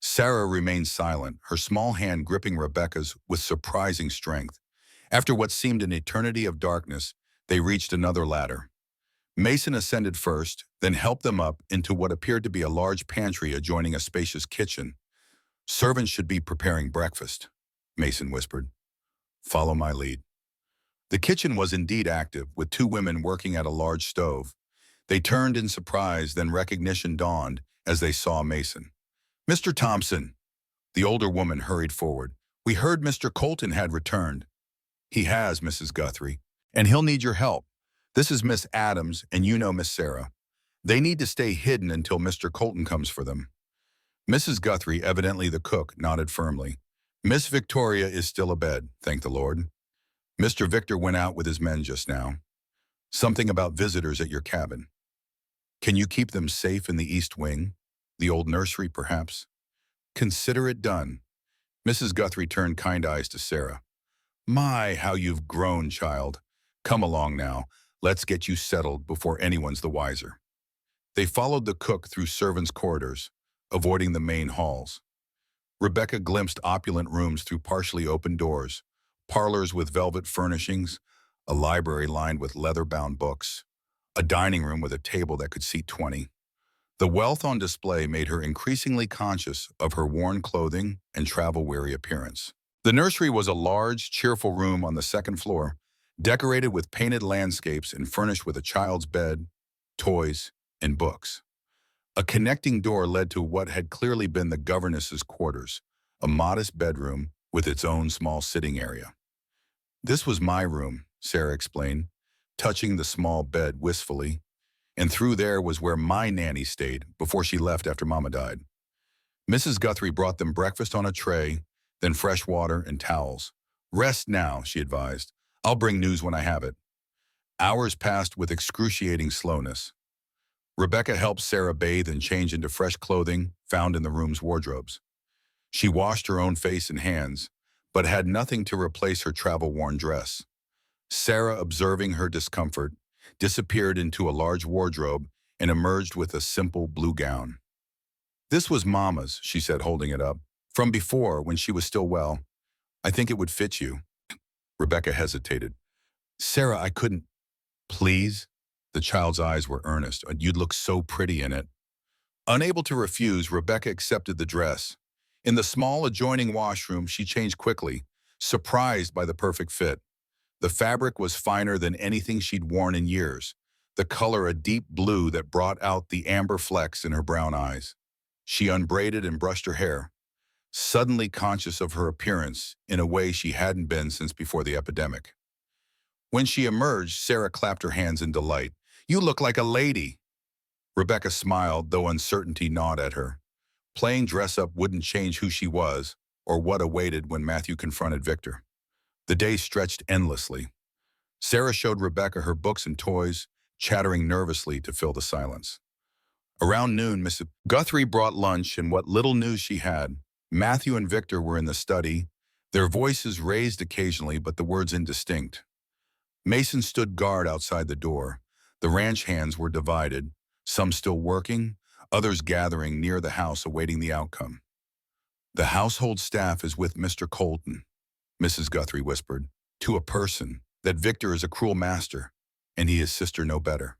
A: Sarah remained silent, her small hand gripping Rebecca's with surprising strength. After what seemed an eternity of darkness, they reached another ladder. Mason ascended first, then helped them up into what appeared to be a large pantry adjoining a spacious kitchen. Servants should be preparing breakfast, Mason whispered. Follow my lead. The kitchen was indeed active, with two women working at a large stove. They turned in surprise, then recognition dawned as they saw Mason. Mr. Thompson, the older woman hurried forward. We heard Mr. Colton had returned. He has, Mrs. Guthrie, and he'll need your help. This is Miss Adams, and you know Miss Sarah. They need to stay hidden until Mr. Colton comes for them. Mrs. Guthrie, evidently the cook, nodded firmly. Miss Victoria is still abed, thank the Lord. Mr. Victor went out with his men just now. Something about visitors at your cabin. Can you keep them safe in the East Wing? The old nursery, perhaps? Consider it done. Mrs. Guthrie turned kind eyes to Sarah. My, how you've grown, child. Come along now. Let's get you settled before anyone's the wiser. They followed the cook through servants' corridors, avoiding the main halls. Rebecca glimpsed opulent rooms through partially open doors, parlors with velvet furnishings, a library lined with leather-bound books, a dining room with a table that could seat 20. The wealth on display made her increasingly conscious of her worn clothing and travel-weary appearance. The nursery was a large, cheerful room on the second floor, decorated with painted landscapes and furnished with a child's bed, toys, and books. A connecting door led to what had clearly been the governess's quarters, a modest bedroom with its own small sitting area. This was my room, Sarah explained, touching the small bed wistfully, and through there was where my nanny stayed before she left after Mama died. Mrs. Guthrie brought them breakfast on a tray, then fresh water and towels. Rest now, she advised. I'll bring news when I have it. Hours passed with excruciating slowness. Rebecca helped Sarah bathe and change into fresh clothing found in the room's wardrobes. She washed her own face and hands, but had nothing to replace her travel-worn dress. Sarah, observing her discomfort, disappeared into a large wardrobe and emerged with a simple blue gown. This was Mama's, she said, holding it up. From before, when she was still well. I think it would fit you. Rebecca hesitated. Sarah, I couldn't. Please? The child's eyes were earnest. You'd look so pretty in it. Unable to refuse, Rebecca accepted the dress. In the small adjoining washroom, she changed quickly, surprised by the perfect fit. The fabric was finer than anything she'd worn in years, the color a deep blue that brought out the amber flecks in her brown eyes. She unbraided and brushed her hair, suddenly conscious of her appearance in a way she hadn't been since before the epidemic. When she emerged, Sarah clapped her hands in delight. You look like a lady. Rebecca smiled, though uncertainty gnawed at her. Playing dress-up wouldn't change who she was or what awaited when Matthew confronted Victor. The day stretched endlessly. Sarah showed Rebecca her books and toys, chattering nervously to fill the silence. Around noon, Mrs. Guthrie brought lunch and what little news she had. Matthew and Victor were in the study, their voices raised occasionally but the words indistinct. Mason stood guard outside the door. The ranch hands were divided, some still working, others gathering near the house awaiting the outcome. The household staff is with Mr. Colton, Mrs. Guthrie whispered, to a person. that Victor is a cruel master, and he his sister no better.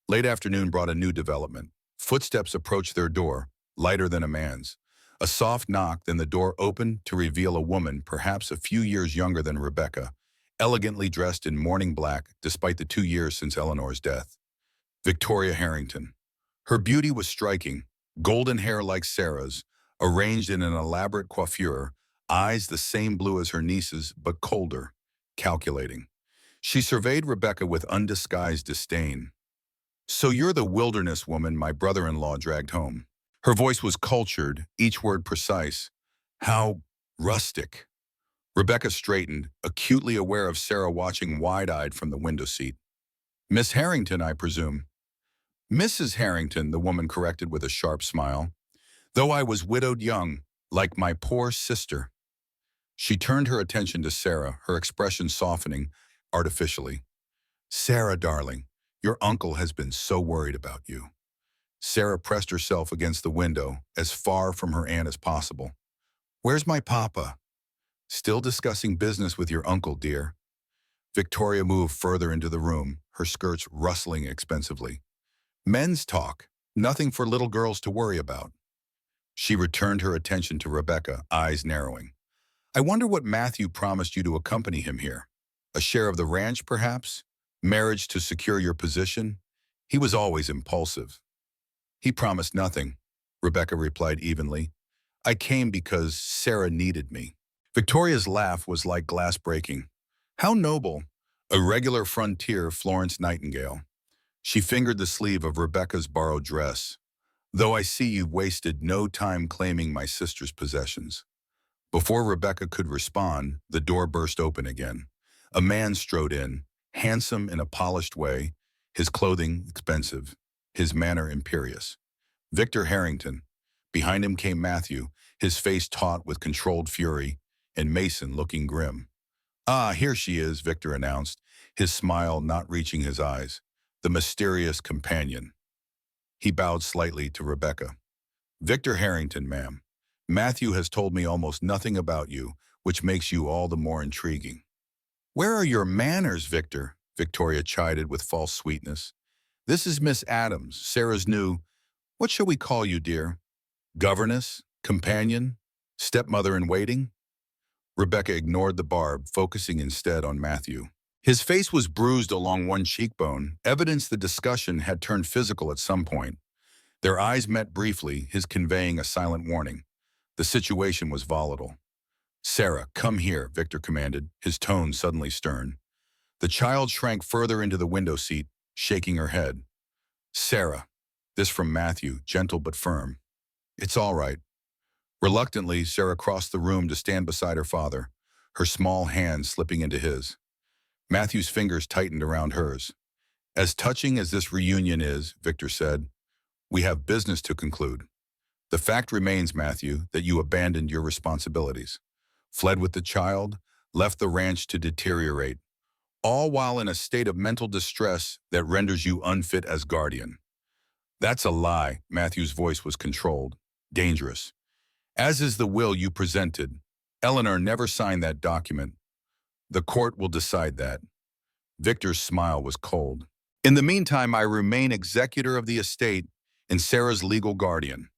A: Late afternoon brought a new development. Footsteps approached their door, lighter than a man's. A soft knock, then the door opened to reveal a woman perhaps a few years younger than Rebecca, elegantly dressed in mourning black despite the 2 years since Eleanor's death. Victoria Harrington. Her beauty was striking, golden hair like Sarah's, arranged in an elaborate coiffure, eyes the same blue as her niece's but colder, calculating. She surveyed Rebecca with undisguised disdain. "So you're the wilderness woman my brother-in-law dragged home." Her voice was cultured, each word precise. How rustic. Rebecca straightened, acutely aware of Sarah watching wide-eyed from the window seat. "Miss Harrington, I presume." "Mrs. Harrington," the woman corrected with a sharp smile. "Though I was widowed young, like my poor sister." She turned her attention to Sarah, her expression softening artificially. "Sarah, darling, your uncle has been so worried about you." Sarah pressed herself against the window, as far from her aunt as possible. "Where's my papa?" "Still discussing business with your uncle, dear." Victoria moved further into the room, her skirts rustling expensively. "Men's talk, nothing for little girls to worry about." She returned her attention to Rebecca, eyes narrowing. "I wonder what Matthew promised you to accompany him here. A share of the ranch, perhaps? Marriage to secure your position? He was always impulsive." "He promised nothing," Rebecca replied evenly. "I came because Sarah needed me." Victoria's laugh was like glass breaking. "How noble! A regular frontier Florence Nightingale." She fingered the sleeve of Rebecca's borrowed dress. "Though I see you've wasted no time claiming my sister's possessions." Before Rebecca could respond, the door burst open again. A man strode in, handsome in a polished way, his clothing expensive, his manner imperious. Victor Harrington. Behind him came Matthew, his face taut with controlled fury, and Mason looking grim. "Ah, here she is," Victor announced, his smile not reaching his eyes. "The mysterious companion." He bowed slightly to Rebecca. "Victor Harrington, ma'am. Matthew has told me almost nothing about you, which makes you all the more intriguing." "Where are your manners, Victor?" Victoria chided with false sweetness. "This is Miss Adams, Sarah's new— what shall we call you, dear? Governess? Companion? Stepmother-in-waiting?" Rebecca ignored the barb, focusing instead on Matthew. His face was bruised along one cheekbone, evidence the discussion had turned physical at some point. Their eyes met briefly, his conveying a silent warning. The situation was volatile. "Sarah, come here," Victor commanded, his tone suddenly stern. The child shrank further into the window seat, shaking her head. "Sarah." This from Matthew, gentle but firm. "It's all right." Reluctantly, Sarah crossed the room to stand beside her father, her small hand slipping into his. Matthew's fingers tightened around hers. "As touching as this reunion is," Victor said, "we have business to conclude. The fact remains, Matthew, that you abandoned your responsibilities, fled with the child, left the ranch to deteriorate, all while in a state of mental distress that renders you unfit as guardian." "That's a lie." Matthew's voice was controlled, dangerous. "As is the will you presented. Eleanor never signed that document. The court will decide that." Victor's smile was cold. "In the meantime, I remain executor of the estate and Sarah's legal guardian.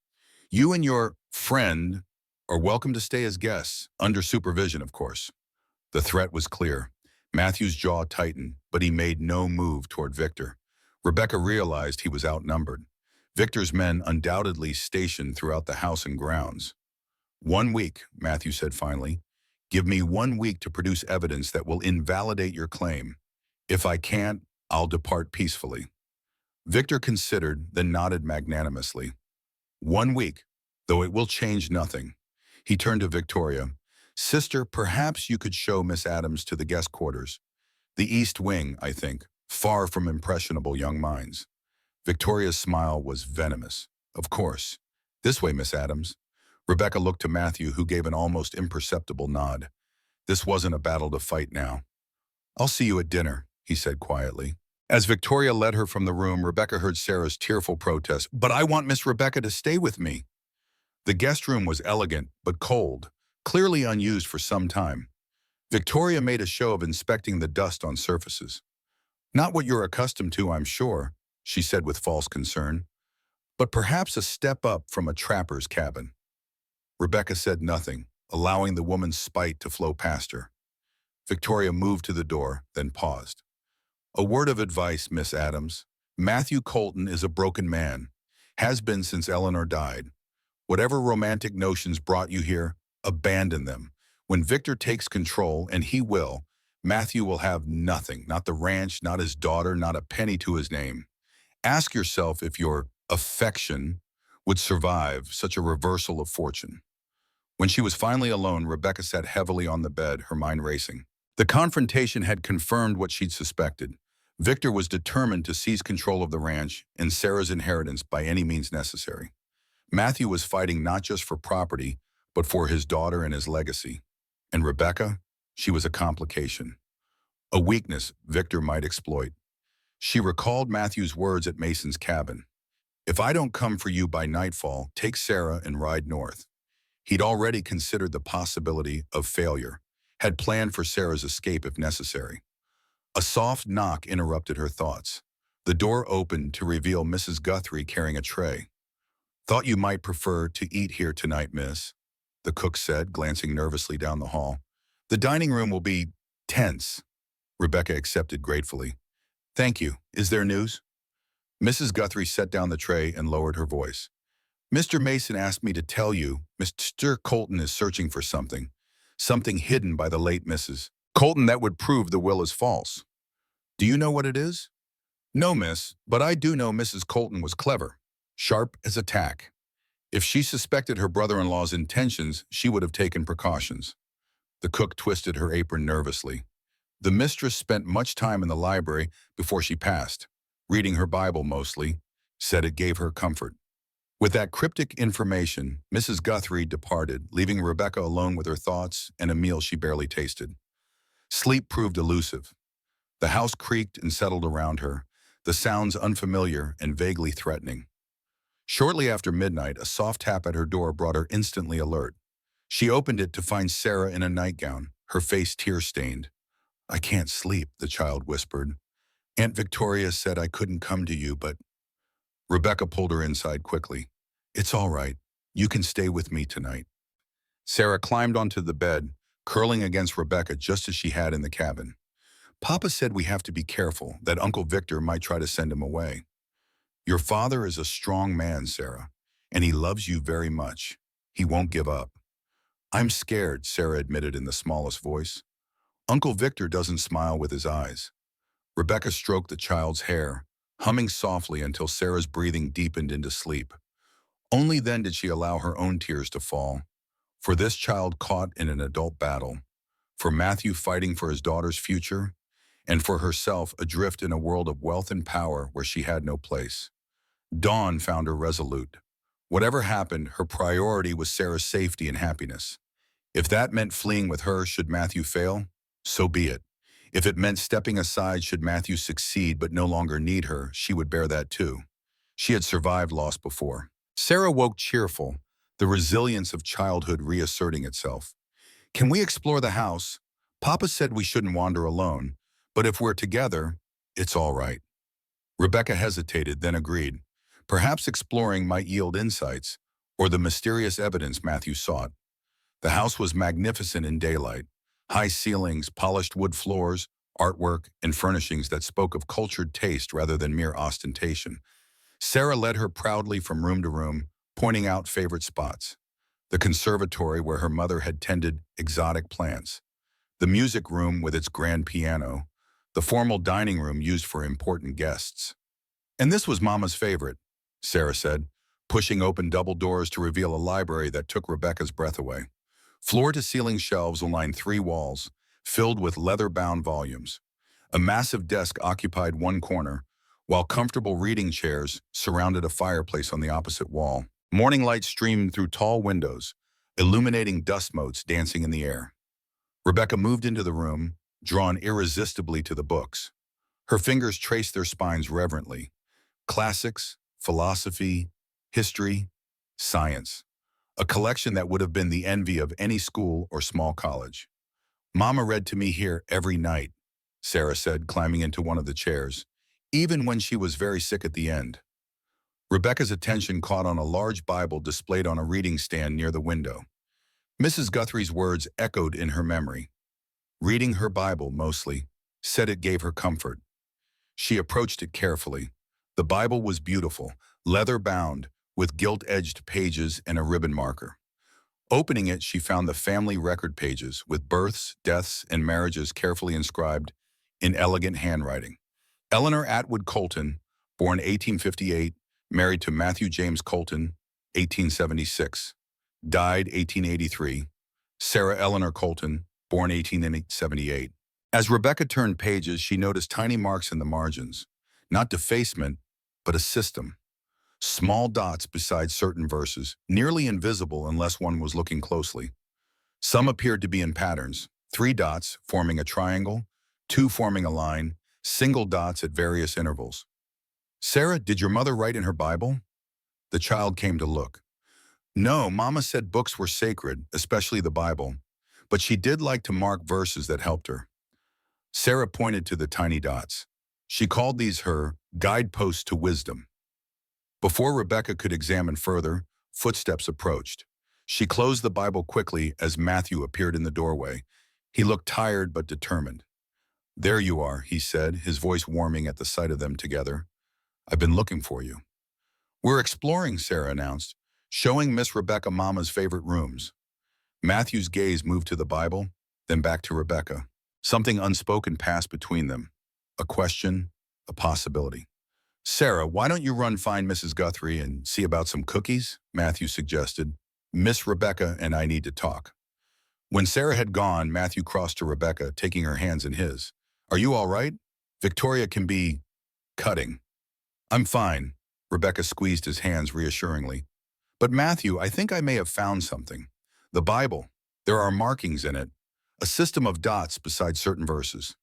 A: You and your friend are welcome to stay as guests, under supervision, of course." The threat was clear. Matthew's jaw tightened, but he made no move toward Victor. Rebecca realized he was outnumbered. Victor's men undoubtedly stationed throughout the house and grounds. "1 week," Matthew said finally. "Give me 1 week to produce evidence that will invalidate your claim. If I can't, I'll depart peacefully." Victor considered, then nodded magnanimously. 1 week, though it will change nothing." He turned to Victoria. "Sister, perhaps you could show Miss Adams to the guest quarters. The East Wing, I think, far from impressionable young minds." Victoria's smile was venomous. "Of course. This way, Miss Adams." Rebecca looked to Matthew, who gave an almost imperceptible nod. This wasn't a battle to fight now. "I'll see you at dinner," he said quietly. As Victoria led her from the room, Rebecca heard Sarah's tearful protest. "But I want Miss Rebecca to stay with me." The guest room was elegant, but cold, clearly unused for some time. Victoria made a show of inspecting the dust on surfaces. Not what you're accustomed to, I'm sure, she said with false concern, but perhaps a step up from a trapper's cabin. Rebecca said nothing, allowing the woman's spite to flow past her. Victoria moved to the door, then paused. A word of advice, Miss Adams. Matthew Colton is a broken man. Has been since Eleanor died. Whatever romantic notions brought you here, abandon them. When Victor takes control, and he will, Matthew will have nothing, not the ranch, not his daughter, not a penny to his name. Ask yourself if your affection would survive such a reversal of fortune. When she was finally alone, Rebecca sat heavily on the bed, her mind racing. The confrontation had confirmed what she'd suspected. Victor was determined to seize control of the ranch and Sarah's inheritance by any means necessary. Matthew was fighting not just for property, but for his daughter and his legacy. And Rebecca? She was a complication. A weakness Victor might exploit. She recalled Matthew's words at Mason's cabin. If I don't come for you by nightfall, take Sarah and ride north. He'd already considered the possibility of failure, had planned for Sarah's escape if necessary. A soft knock interrupted her thoughts. The door opened to reveal Mrs. Guthrie carrying a tray. Thought you might prefer to eat here tonight, miss, the cook said, glancing nervously down the hall. The dining room will be tense. Rebecca accepted gratefully. Thank you. Is there news? Mrs. Guthrie set down the tray and lowered her voice. Mr. Mason asked me to tell you Mr. Colton is searching for something hidden by the late Mrs. Colton that would prove the will is false. Do you know what it is? No, miss, but I do know Mrs. Colton was clever, sharp as a tack. If she suspected her brother-in-law's intentions, she would have taken precautions. The cook twisted her apron nervously. The mistress spent much time in the library before she passed, reading her Bible mostly, said it gave her comfort. With that cryptic information, Mrs. Guthrie departed, leaving Rebecca alone with her thoughts and a meal she barely tasted. Sleep proved elusive. The house creaked and settled around her, the sounds unfamiliar and vaguely threatening. Shortly after midnight, a soft tap at her door brought her instantly alert. She opened it to find Sarah in a nightgown, her face tear-stained. I can't sleep, the child whispered. Aunt Victoria said I couldn't come to you, but... Rebecca pulled her inside quickly. It's all right. You can stay with me tonight. Sarah climbed onto the bed, curling against Rebecca just as she had in the cabin. Papa said we have to be careful, that Uncle Victor might try to send him away. Your father is a strong man, Sarah, and he loves you very much. He won't give up. I'm scared, Sarah admitted in the smallest voice. Uncle Victor doesn't smile with his eyes. Rebecca stroked the child's hair, humming softly until Sarah's breathing deepened into sleep. Only then did she allow her own tears to fall. For this child caught in an adult battle, for Matthew fighting for his daughter's future, and for herself adrift in a world of wealth and power where she had no place. Dawn found her resolute. Whatever happened, her priority was Sarah's safety and happiness. If that meant fleeing with her should Matthew fail, so be it. If it meant stepping aside should Matthew succeed but no longer need her, she would bear that too. She had survived loss before. Sarah woke cheerful, the resilience of childhood reasserting itself. Can we explore the house? Papa said we shouldn't wander alone, but if we're together, it's all right. Rebecca hesitated, then agreed. Perhaps exploring might yield insights, or the mysterious evidence Matthew sought. The house was magnificent in daylight. High ceilings, polished wood floors, artwork, and furnishings that spoke of cultured taste rather than mere ostentation. Sarah led her proudly from room to room, pointing out favorite spots. The conservatory where her mother had tended exotic plants. The music room with its grand piano. The formal dining room used for important guests. And this was Mama's favorite, Sarah said, pushing open double doors to reveal a library that took Rebecca's breath away. Floor-to-ceiling shelves lined 3 walls, filled with leather-bound volumes. A massive desk occupied one corner, while comfortable reading chairs surrounded a fireplace on the opposite wall. Morning light streamed through tall windows, illuminating dust motes dancing in the air. Rebecca moved into the room, drawn irresistibly to the books. Her fingers traced their spines reverently. Classics, philosophy, history, science. A collection that would have been the envy of any school or small college. Mama read to me here every night, Sarah said, climbing into one of the chairs, even when she was very sick at the end. Rebecca's attention caught on a large Bible displayed on a reading stand near the window. Mrs. Guthrie's words echoed in her memory. Reading her Bible, mostly, said it gave her comfort. She approached it carefully. The Bible was beautiful, leather-bound, with gilt-edged pages and a ribbon marker. Opening it, she found the family record pages with births, deaths, and marriages carefully inscribed in elegant handwriting. Eleanor Atwood Colton, born 1858, married to Matthew James Colton, 1876. Died 1883. Sarah Eleanor Colton, born 1878. As Rebecca turned pages, she noticed tiny marks in the margins. Not defacement, but a system. Small dots beside certain verses, nearly invisible unless one was looking closely. Some appeared to be in patterns, 3 dots forming a triangle, 2 forming a line, single dots at various intervals. Sarah, did your mother write in her Bible? The child came to look. No, Mama said books were sacred, especially the Bible, but she did like to mark verses that helped her. Sarah pointed to the tiny dots. She called these her guideposts to wisdom. Before Rebecca could examine further, footsteps approached. She closed the Bible quickly as Matthew appeared in the doorway. He looked tired but determined. There you are, he said, his voice warming at the sight of them together. I've been looking for you. We're exploring, Sarah announced, showing Miss Rebecca Mama's favorite rooms. Matthew's gaze moved to the Bible, then back to Rebecca. Something unspoken passed between them. A question, a possibility. Sarah, why don't you run find Mrs. Guthrie and see about some cookies? Matthew suggested. Miss Rebecca and I need to talk. When Sarah had gone, Matthew crossed to Rebecca, taking her hands in his. Are you all right? Victoria can be cutting. I'm fine. Rebecca squeezed his hands reassuringly. But Matthew, I think I may have found something. The Bible. There are markings in it. A system of dots beside certain verses.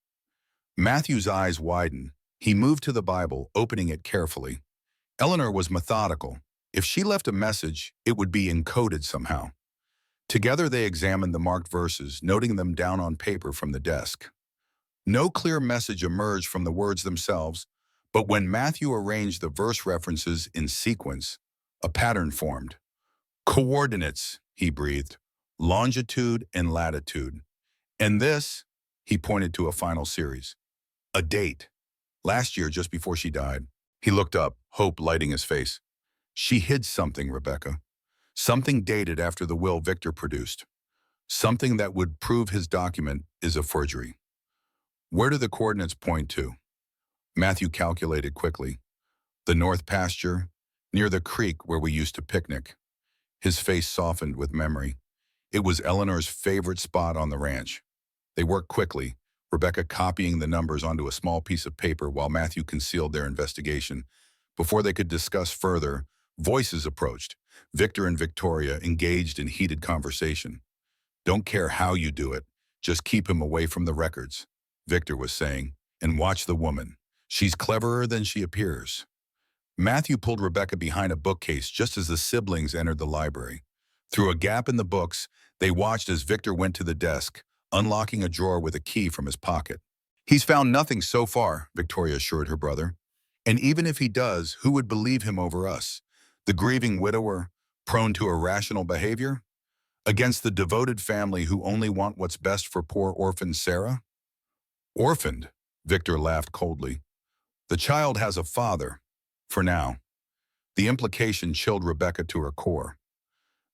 A: Matthew's eyes widened. He moved to the Bible, opening it carefully. Eleanor was methodical. If she left a message, it would be encoded somehow. Together they examined the marked verses, noting them down on paper from the desk. No clear message emerged from the words themselves, but when Matthew arranged the verse references in sequence, a pattern formed. Coordinates, he breathed, longitude and latitude. And this, he pointed to a final series. A date. Last year, just before she died. He looked up, hope lighting his face. She hid something, Rebecca. Something dated after the will Victor produced. Something that would prove his document is a forgery. Where do the coordinates point to? Matthew calculated quickly. The north pasture, near the creek where we used to picnic. His face softened with memory. It was Eleanor's favorite spot on the ranch. They worked quickly, Rebecca copying the numbers onto a small piece of paper while Matthew concealed their investigation. Before they could discuss further, voices approached. Victor and Victoria engaged in heated conversation. Don't care how you do it, just keep him away from the records, Victor was saying, and watch the woman. She's cleverer than she appears. Matthew pulled Rebecca behind a bookcase just as the siblings entered the library. Through a gap in the books, they watched as Victor went to the desk, unlocking a drawer with a key from his pocket. He's found nothing so far, Victoria assured her brother. And even if he does, who would believe him over us? The grieving widower, prone to irrational behavior? Against the devoted family who only want what's best for poor orphan Sarah? Orphaned, Victor laughed coldly. The child has a father, for now. The implication chilled Rebecca to her core.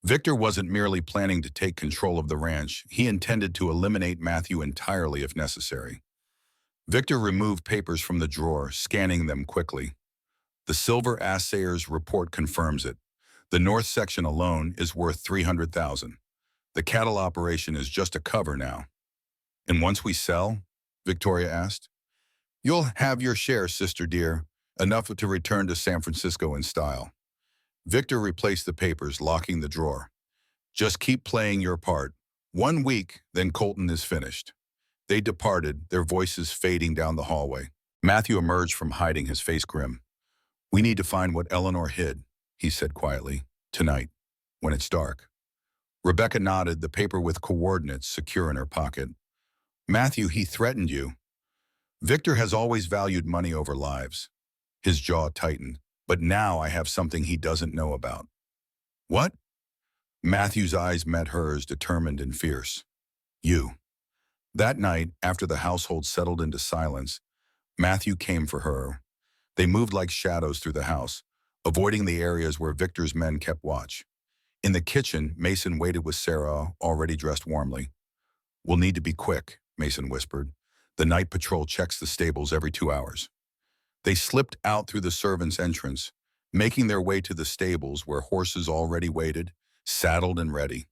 A: Victor wasn't merely planning to take control of the ranch. He intended to eliminate Matthew entirely if necessary. Victor removed papers from the drawer, scanning them quickly. The Silver Assayer's report confirms it. The north section alone is worth $300,000. The cattle operation is just a cover now. And once we sell? Victoria asked. You'll have your share, sister dear, enough to return to San Francisco in style. Victor replaced the papers, locking the drawer. Just keep playing your part. 1 week, then Colton is finished. They departed, their voices fading down the hallway. Matthew emerged from hiding, his face grim. We need to find what Eleanor hid, he said quietly. Tonight, when it's dark. Rebecca nodded, the paper with coordinates secure in her pocket. Matthew, he threatened you. Victor has always valued money over lives. His jaw tightened. But now I have something he doesn't know about. What? Matthew's eyes met hers, determined and fierce. You. That night, after the household settled into silence, Matthew came for her. They moved like shadows through the house, avoiding the areas where Victor's men kept watch. In the kitchen, Mason waited with Sarah, already dressed warmly. We'll need to be quick, Mason whispered. The night patrol checks the stables every 2 hours. They slipped out through the servants' entrance, making their way to the stables where horses already waited, saddled and ready.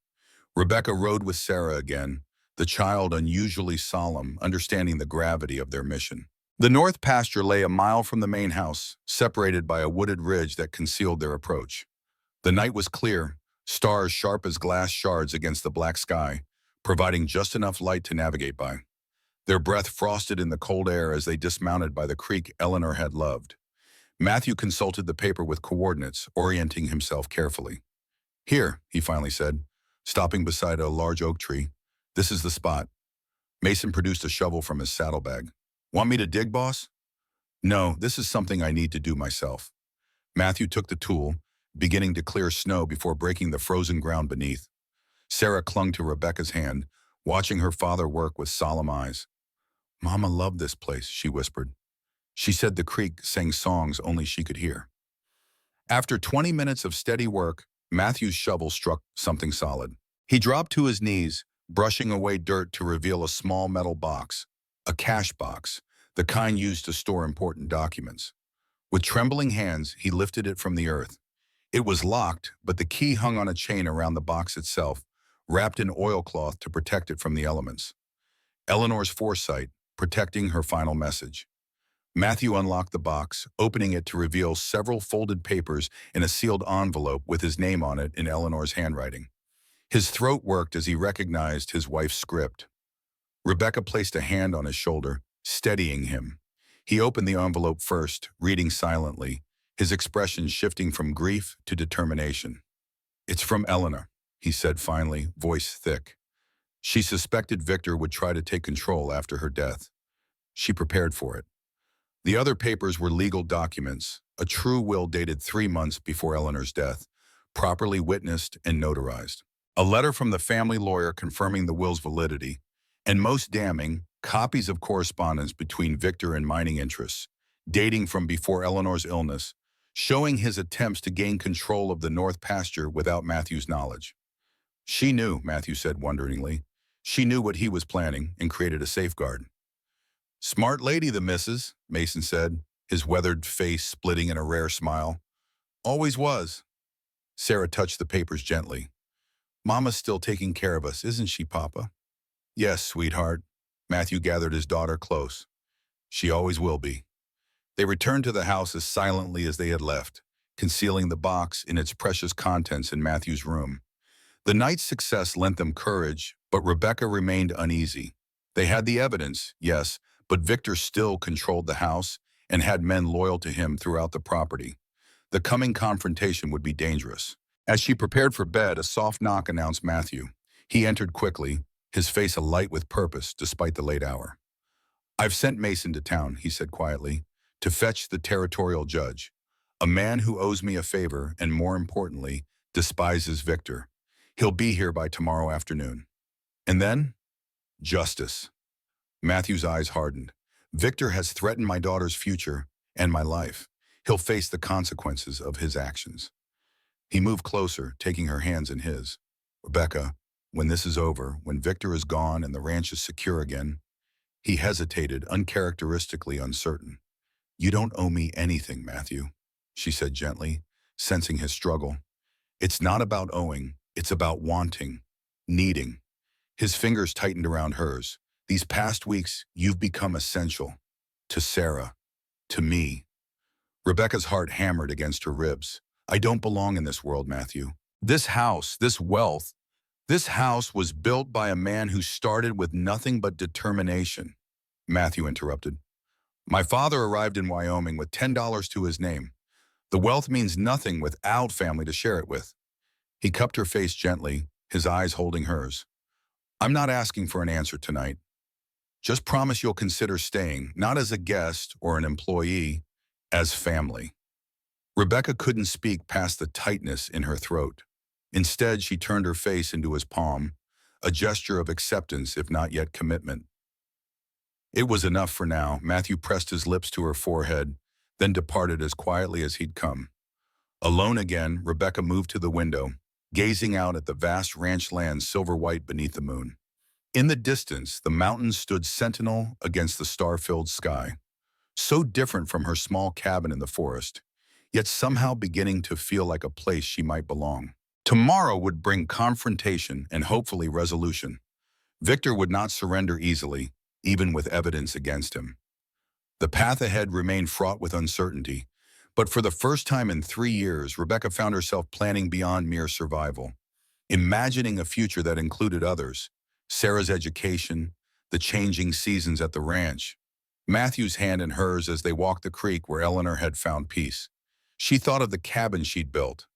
A: Rebecca rode with Sarah again, the child unusually solemn, understanding the gravity of their mission. The north pasture lay a mile from the main house, separated by a wooded ridge that concealed their approach. The night was clear, stars sharp as glass shards against the black sky, providing just enough light to navigate by. Their breath frosted in the cold air as they dismounted by the creek Eleanor had loved. Matthew consulted the paper with coordinates, orienting himself carefully. Here, he finally said, stopping beside a large oak tree. This is the spot. Mason produced a shovel from his saddlebag. Want me to dig, boss? No, this is something I need to do myself. Matthew took the tool, beginning to clear snow before breaking the frozen ground beneath. Sarah clung to Rebecca's hand, watching her father work with solemn eyes. Mama loved this place, she whispered. She said the creek sang songs only she could hear. After 20 minutes of steady work, Matthew's shovel struck something solid. He dropped to his knees, brushing away dirt to reveal a small metal box, a cash box, the kind used to store important documents. With trembling hands, he lifted it from the earth. It was locked, but the key hung on a chain around the box itself, wrapped in oilcloth to protect it from the elements. Eleanor's foresight, protecting her final message. Matthew unlocked the box, opening it to reveal several folded papers in a sealed envelope with his name on it in Eleanor's handwriting. His throat worked as he recognized his wife's script. Rebecca placed a hand on his shoulder, steadying him. He opened the envelope first, reading silently, his expression shifting from grief to determination. It's from Eleanor, he said finally, voice thick. She suspected Victor would try to take control after her death. She prepared for it. The other papers were legal documents, a true will dated 3 months before Eleanor's death, properly witnessed and notarized. A letter from the family lawyer confirming the will's validity, and most damning, copies of correspondence between Victor and mining interests, dating from before Eleanor's illness, showing his attempts to gain control of the north pasture without Matthew's knowledge. She knew, Matthew said wonderingly. She knew what he was planning and created a safeguard. Smart lady, the missus, Mason said, his weathered face splitting in a rare smile. Always was. Sarah touched the papers gently. Mama's still taking care of us, isn't she, Papa? Yes, sweetheart. Matthew gathered his daughter close. She always will be. They returned to the house as silently as they had left, concealing the box and its precious contents in Matthew's room. The night's success lent them courage, but Rebecca remained uneasy. They had the evidence, yes, but Victor still controlled the house and had men loyal to him throughout the property. The coming confrontation would be dangerous. As she prepared for bed, a soft knock announced Matthew. He entered quickly, his face alight with purpose despite the late hour. I've sent Mason to town, he said quietly, to fetch the territorial judge, a man who owes me a favor and, more importantly, despises Victor. He'll be here by tomorrow afternoon. And then? Justice. Matthew's eyes hardened. Victor has threatened my daughter's future and my life. He'll face the consequences of his actions. He moved closer, taking her hands in his. Rebecca, when this is over, when Victor is gone and the ranch is secure again, he hesitated, uncharacteristically uncertain. You don't owe me anything, Matthew, she said gently, sensing his struggle. It's not about owing, it's about wanting, needing. His fingers tightened around hers. These past weeks, you've become essential. To Sarah. To me. Rebecca's heart hammered against her ribs. I don't belong in this world, Matthew. This house, this wealth, this house was built by a man who started with nothing but determination. Matthew interrupted. My father arrived in Wyoming with $10 to his name. The wealth means nothing without family to share it with. He cupped her face gently, his eyes holding hers. I'm not asking for an answer tonight. Just promise you'll consider staying, not as a guest or an employee, as family." Rebecca couldn't speak past the tightness in her throat. Instead, she turned her face into his palm, a gesture of acceptance if not yet commitment. It was enough for now. Matthew pressed his lips to her forehead, then departed as quietly as he'd come. Alone again, Rebecca moved to the window, gazing out at the vast ranch land silver-white beneath the moon. In the distance, the mountains stood sentinel against the star-filled sky, so different from her small cabin in the forest, yet somehow beginning to feel like a place she might belong. Tomorrow would bring confrontation and hopefully resolution. Victor would not surrender easily, even with evidence against him. The path ahead remained fraught with uncertainty, but for the first time in 3 years, Rebecca found herself planning beyond mere survival, imagining a future that included others: Sarah's education, the changing seasons at the ranch, Matthew's hand in hers as they walked the creek where Eleanor had found peace. She thought of the cabin she'd built,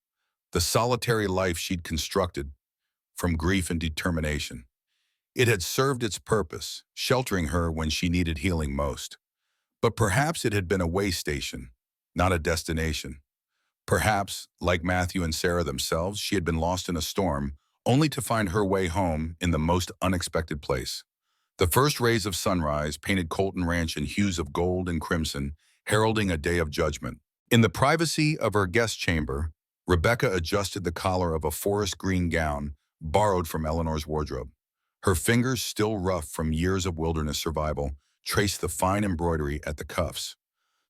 A: the solitary life she'd constructed from grief and determination. It had served its purpose, sheltering her when she needed healing most. But perhaps it had been a way station, not a destination. Perhaps, like Matthew and Sarah themselves, she had been lost in a storm, only to find her way home in the most unexpected place. The first rays of sunrise painted Colton Ranch in hues of gold and crimson, heralding a day of judgment. In the privacy of her guest chamber, Rebecca adjusted the collar of a forest green gown borrowed from Eleanor's wardrobe. Her fingers, still rough from years of wilderness survival, traced the fine embroidery at the cuffs.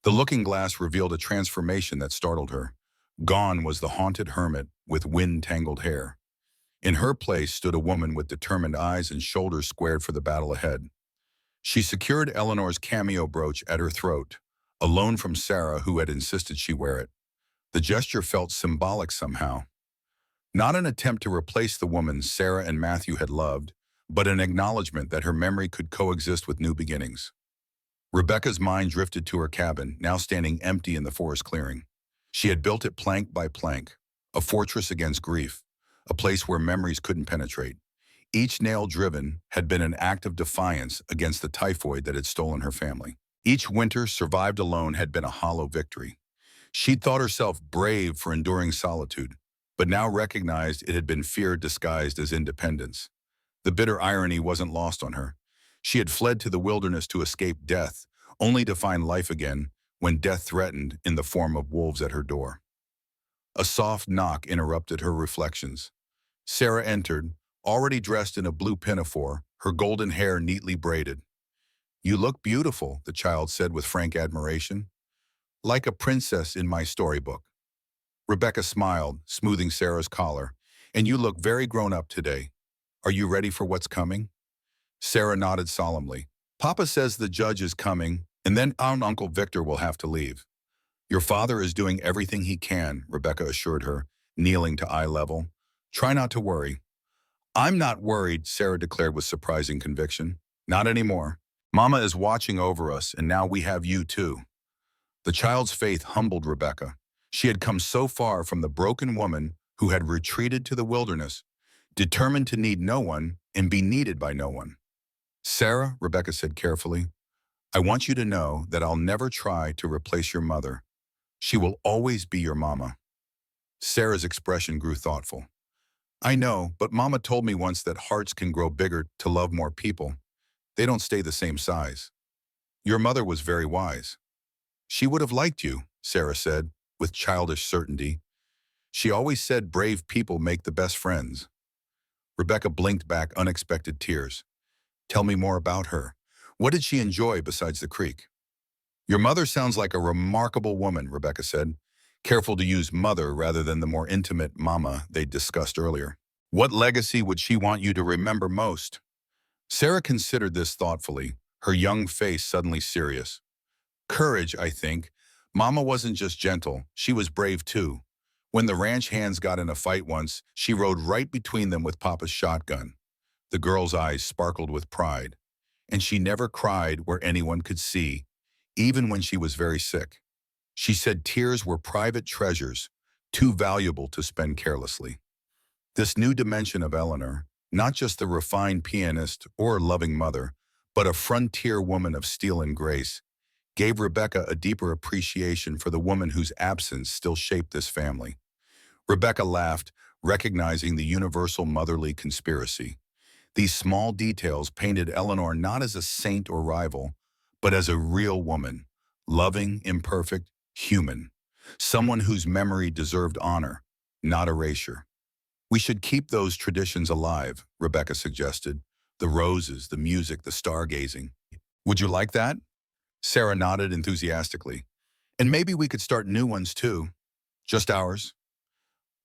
A: The looking glass revealed a transformation that startled her. Gone was the haunted hermit with wind-tangled hair. In her place stood a woman with determined eyes and shoulders squared for the battle ahead. She secured Eleanor's cameo brooch at her throat, a loan from Sarah, who had insisted she wear it. The gesture felt symbolic somehow. Not an attempt to replace the woman Sarah and Matthew had loved, but an acknowledgement that her memory could coexist with new beginnings. Rebecca's mind drifted to her cabin, now standing empty in the forest clearing. She had built it plank by plank, a fortress against grief, a place where memories couldn't penetrate. Each nail driven had been an act of defiance against the typhoid that had stolen her family. Each winter survived alone had been a hollow victory. She'd thought herself brave for enduring solitude, but now recognized it had been fear disguised as independence. The bitter irony wasn't lost on her. She had fled to the wilderness to escape death, only to find life again when death threatened in the form of wolves at her door. A soft knock interrupted her reflections. Sarah entered, already dressed in a blue pinafore, her golden hair neatly braided. "You look beautiful," the child said with frank admiration. "Like a princess in my storybook." Rebecca smiled, smoothing Sarah's collar. "And you look very grown up today. Are you ready for what's coming?" Sarah nodded solemnly. "Papa says the judge is coming, and then Uncle Victor will have to leave." "Your father is doing everything he can," Rebecca assured her, kneeling to eye level. "Try not to worry." "I'm not worried," Sarah declared with surprising conviction. "Not anymore. Mama is watching over us, and now we have you too." The child's faith humbled Rebecca. She had come so far from the broken woman who had retreated to the wilderness, determined to need no one and be needed by no one. "Sarah," Rebecca said carefully, "I want you to know that I'll never try to replace your mother. She will always be your mama." Sarah's expression grew thoughtful. "I know, but Mama told me once that hearts can grow bigger to love more people. They don't stay the same size. Your mother was very wise." "She would have liked you," Sarah said, with childish certainty. "She always said brave people make the best friends." Rebecca blinked back unexpected tears. "Tell me more about her. What did she enjoy besides the creek?" "Your mother sounds like a remarkable woman," Rebecca said, careful to use mother rather than the more intimate mama they'd discussed earlier. "What legacy would she want you to remember most?" Sarah considered this thoughtfully, her young face suddenly serious. "Courage, I think. Mama wasn't just gentle, she was brave too. When the ranch hands got in a fight once, she rode right between them with Papa's shotgun." The girl's eyes sparkled with pride. "And she never cried where anyone could see, even when she was very sick. She said tears were private treasures, too valuable to spend carelessly." This new dimension of Eleanor, not just the refined pianist or loving mother, but a frontier woman of steel and grace, gave Rebecca a deeper appreciation for the woman whose absence still shaped this family. Rebecca laughed, recognizing the universal motherly conspiracy. These small details painted Eleanor not as a saint or rival, but as a real woman, loving, imperfect, human. Someone whose memory deserved honor, not erasure. We should keep those traditions alive, Rebecca suggested. The roses, the music, the stargazing. Would you like that? Sarah nodded enthusiastically. And maybe we could start new ones too. Just ours.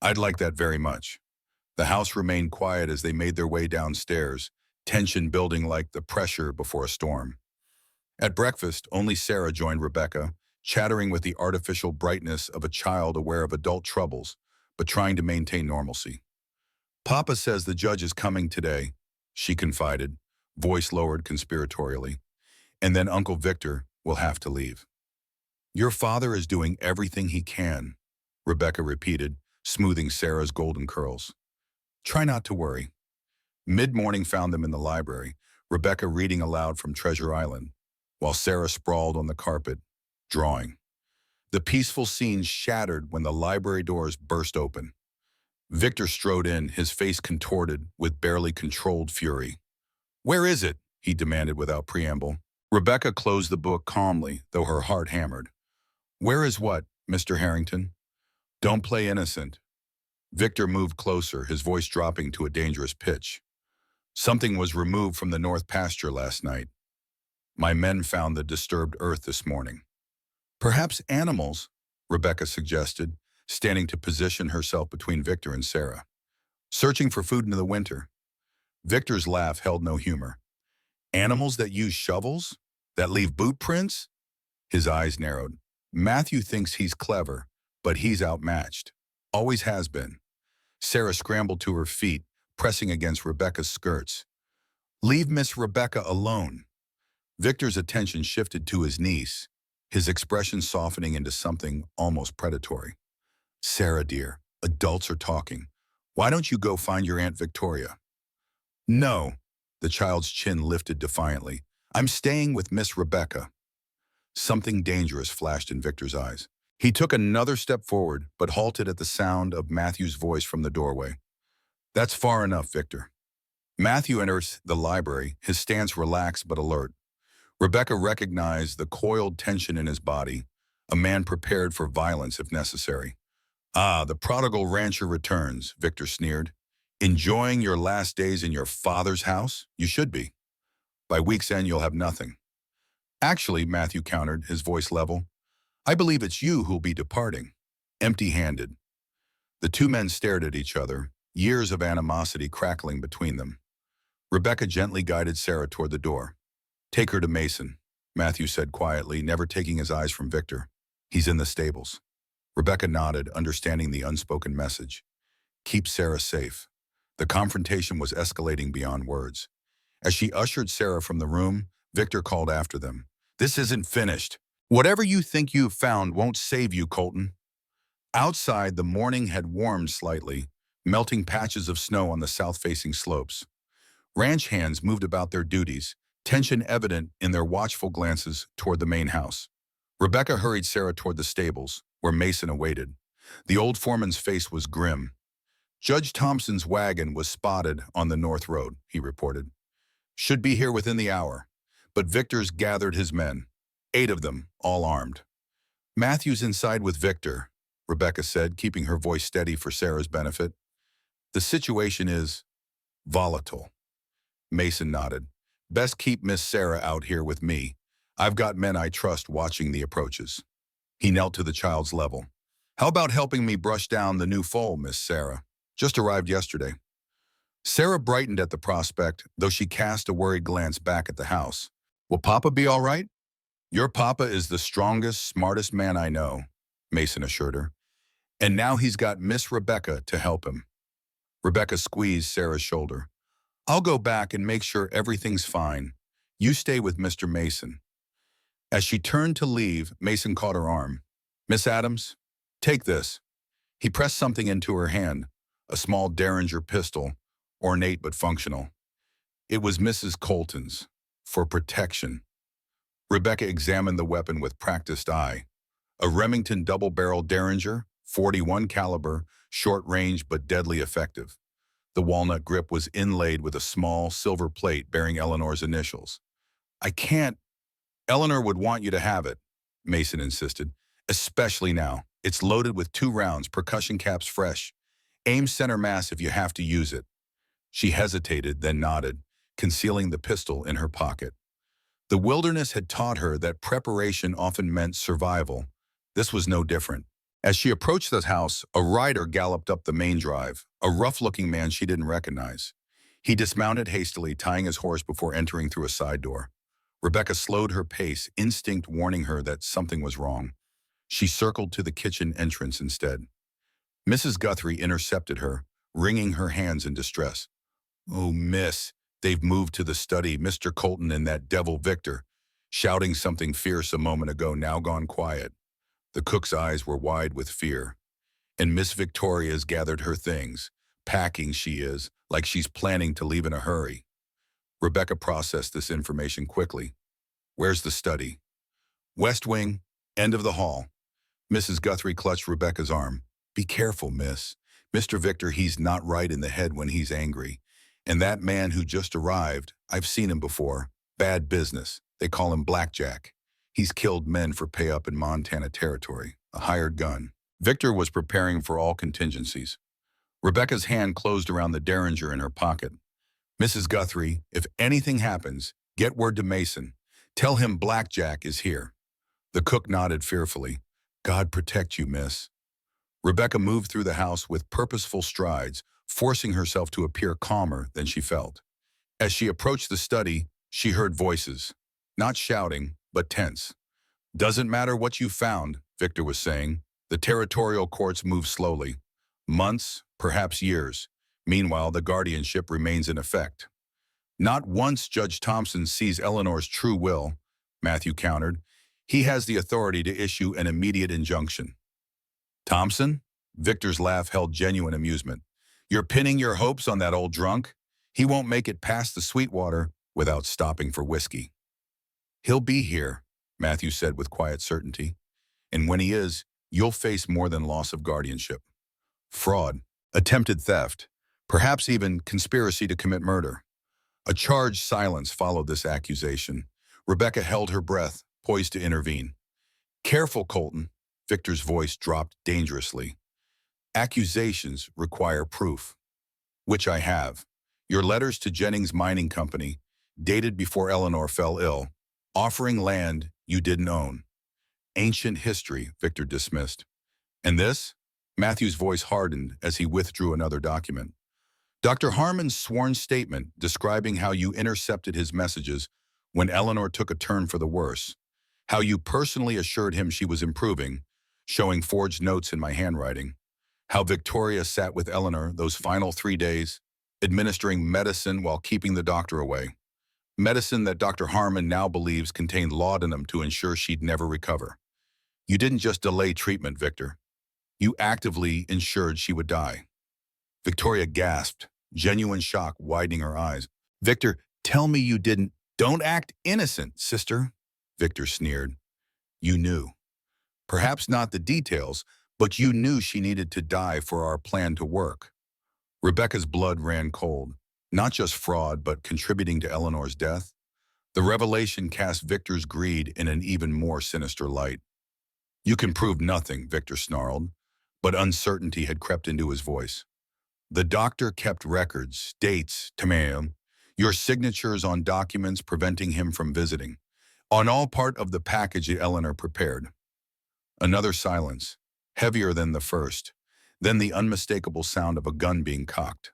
A: I'd like that very much. The house remained quiet as they made their way downstairs, tension building like the pressure before a storm. At breakfast, only Sarah joined Rebecca, chattering with the artificial brightness of a child aware of adult troubles, but trying to maintain normalcy. Papa says the judge is coming today, she confided, voice lowered conspiratorially. And then Uncle Victor will have to leave. Your father is doing everything he can, Rebecca repeated, smoothing Sarah's golden curls. Try not to worry. Mid-morning found them in the library, Rebecca reading aloud from Treasure Island, while Sarah sprawled on the carpet, drawing. The peaceful scene shattered when the library doors burst open. Victor strode in, his face contorted with barely controlled fury. Where is it? He demanded without preamble. Rebecca closed the book calmly, though her heart hammered. Where is what, Mr. Harrington? Don't play innocent. Victor moved closer, his voice dropping to a dangerous pitch. Something was removed from the north pasture last night. My men found the disturbed earth this morning. Perhaps animals, Rebecca suggested, standing to position herself between Victor and Sarah. Searching for food in the winter. Victor's laugh held no humor. Animals that use shovels? That leave boot prints? His eyes narrowed. Matthew thinks he's clever, but he's outmatched. Always has been. Sarah scrambled to her feet, pressing against Rebecca's skirts. Leave Miss Rebecca alone. Victor's attention shifted to his niece, his expression softening into something almost predatory. Sarah, dear, adults are talking. Why don't you go find your Aunt Victoria? No, the child's chin lifted defiantly. I'm staying with Miss Rebecca. Something dangerous flashed in Victor's eyes. He took another step forward, but halted at the sound of Matthew's voice from the doorway. That's far enough, Victor. Matthew enters the library, his stance relaxed but alert. Rebecca recognized the coiled tension in his body, a man prepared for violence if necessary. Ah, the prodigal rancher returns, Victor sneered. Enjoying your last days in your father's house? You should be. By week's end, you'll have nothing. Actually, Matthew countered, his voice level, I believe it's you who'll be departing, empty-handed. The two men stared at each other, years of animosity crackling between them. Rebecca gently guided Sarah toward the door. Take her to Mason, Matthew said quietly, never taking his eyes from Victor. He's in the stables. Rebecca nodded, understanding the unspoken message. Keep Sarah safe. The confrontation was escalating beyond words. As she ushered Sarah from the room, Victor called after them. This isn't finished. Whatever you think you've found won't save you, Colton. Outside, the morning had warmed slightly, melting patches of snow on the south-facing slopes. Ranch hands moved about their duties, tension evident in their watchful glances toward the main house. Rebecca hurried Sarah toward the stables, where Mason awaited. The old foreman's face was grim. Judge Thompson's wagon was spotted on the north road, he reported. Should be here within the hour. But Victor's gathered his men. 8 of them, all armed. Matthew's inside with Victor, Rebecca said, keeping her voice steady for Sarah's benefit. The situation is volatile. Mason nodded. Best keep Miss Sarah out here with me. I've got men I trust watching the approaches. He knelt to the child's level. How about helping me brush down the new foal, Miss Sarah? Just arrived yesterday. Sarah brightened at the prospect, though she cast a worried glance back at the house. Will Papa be all right? Your Papa is the strongest, smartest man I know, Mason assured her. And now he's got Miss Rebecca to help him. Rebecca squeezed Sarah's shoulder. I'll go back and make sure everything's fine. You stay with Mr. Mason. As she turned to leave, Mason caught her arm. Miss Adams, take this. He pressed something into her hand, a small Derringer pistol, ornate but functional. It was Mrs. Colton's. for protection. Rebecca examined the weapon with practiced eye. A Remington double-barrel Derringer, .41 caliber, short range but deadly effective. The walnut grip was inlaid with a small silver plate bearing Eleanor's initials. I can't. Eleanor would want you to have it, Mason insisted. Especially now. It's loaded with 2 rounds, percussion caps fresh. Aim center mass if you have to use it. She hesitated, then nodded, concealing the pistol in her pocket. The wilderness had taught her that preparation often meant survival. This was no different. As she approached the house, a rider galloped up the main drive, a rough-looking man she didn't recognize. He dismounted hastily, tying his horse before entering through a side door. Rebecca slowed her pace, instinct warning her that something was wrong. She circled to the kitchen entrance instead. Mrs. Guthrie intercepted her, wringing her hands in distress. "Oh, miss, they've moved to the study, Mr. Colton and that devil Victor," shouting something fierce a moment ago, now gone quiet. The cook's eyes were wide with fear. And Miss Victoria's gathered her things. Packing she is, like she's planning to leave in a hurry. Rebecca processed this information quickly. Where's the study? West wing, end of the hall. Mrs. Guthrie clutched Rebecca's arm. Be careful, miss. Mr. Victor, he's not right in the head when he's angry. And that man who just arrived, I've seen him before. Bad business. They call him Blackjack. He's killed men for pay up in Montana territory. A hired gun. Victor was preparing for all contingencies. Rebecca's hand closed around the Derringer in her pocket. Mrs. Guthrie, if anything happens, get word to Mason. Tell him Blackjack is here. The cook nodded fearfully. God protect you, miss. Rebecca moved through the house with purposeful strides, forcing herself to appear calmer than she felt. As she approached the study, she heard voices. Not shouting, but tense. Doesn't matter what you found, Victor was saying. The territorial courts move slowly. Months, perhaps years. Meanwhile, the guardianship remains in effect. Not once Judge Thompson sees Eleanor's true will, Matthew countered. He has the authority to issue an immediate injunction. Thompson? Victor's laugh held genuine amusement. You're pinning your hopes on that old drunk? He won't make it past the Sweetwater without stopping for whiskey. He'll be here, Matthew said with quiet certainty. And when he is, you'll face more than loss of guardianship. Fraud, attempted theft, perhaps even conspiracy to commit murder. A charged silence followed this accusation. Rebecca held her breath, poised to intervene. Careful, Colton. Victor's voice dropped dangerously. Accusations require proof, which I have. Your letters to Jennings Mining Company, dated before Eleanor fell ill, offering land you didn't own. Ancient history, Victor dismissed. And this? Matthew's voice hardened as he withdrew another document. Dr. Harmon's sworn statement describing how you intercepted his messages when Eleanor took a turn for the worse, how you personally assured him she was improving, showing forged notes in my handwriting, how Victoria sat with Eleanor those final 3 days, administering medicine while keeping the doctor away. Medicine that Dr. Harmon now believes contained laudanum to ensure she'd never recover. You didn't just delay treatment, Victor. You actively ensured she would die. Victoria gasped, genuine shock widening her eyes. Victor, tell me you didn't. Don't act innocent, sister, Victor sneered. You knew. Perhaps not the details, but you knew she needed to die for our plan to work. Rebecca's blood ran cold, not just fraud, but contributing to Eleanor's death. The revelation cast Victor's greed in an even more sinister light. You can prove nothing, Victor snarled, but uncertainty had crept into his voice. The doctor kept records, dates, tamam, your signatures on documents preventing him from visiting, on all part of the package that Eleanor prepared. Another silence, heavier than the first, then the unmistakable sound of a gun being cocked.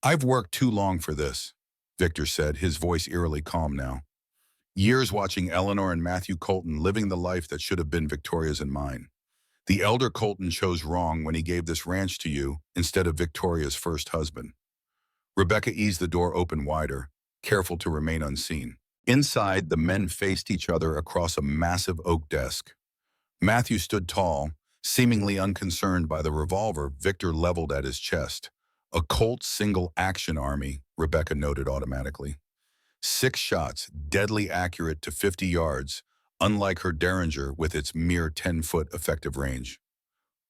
A: I've worked too long for this, Victor said, his voice eerily calm now. Years watching Eleanor and Matthew Colton living the life that should have been Victoria's and mine. The elder Colton chose wrong when he gave this ranch to you instead of Victoria's first husband. Rebecca eased the door open wider, careful to remain unseen. Inside, the men faced each other across a massive oak desk. Matthew stood tall, seemingly unconcerned by the revolver Victor leveled at his chest. A Colt single-action army, Rebecca noted automatically. 6 shots, deadly accurate to 50 yards, unlike her Derringer with its mere 10-foot effective range.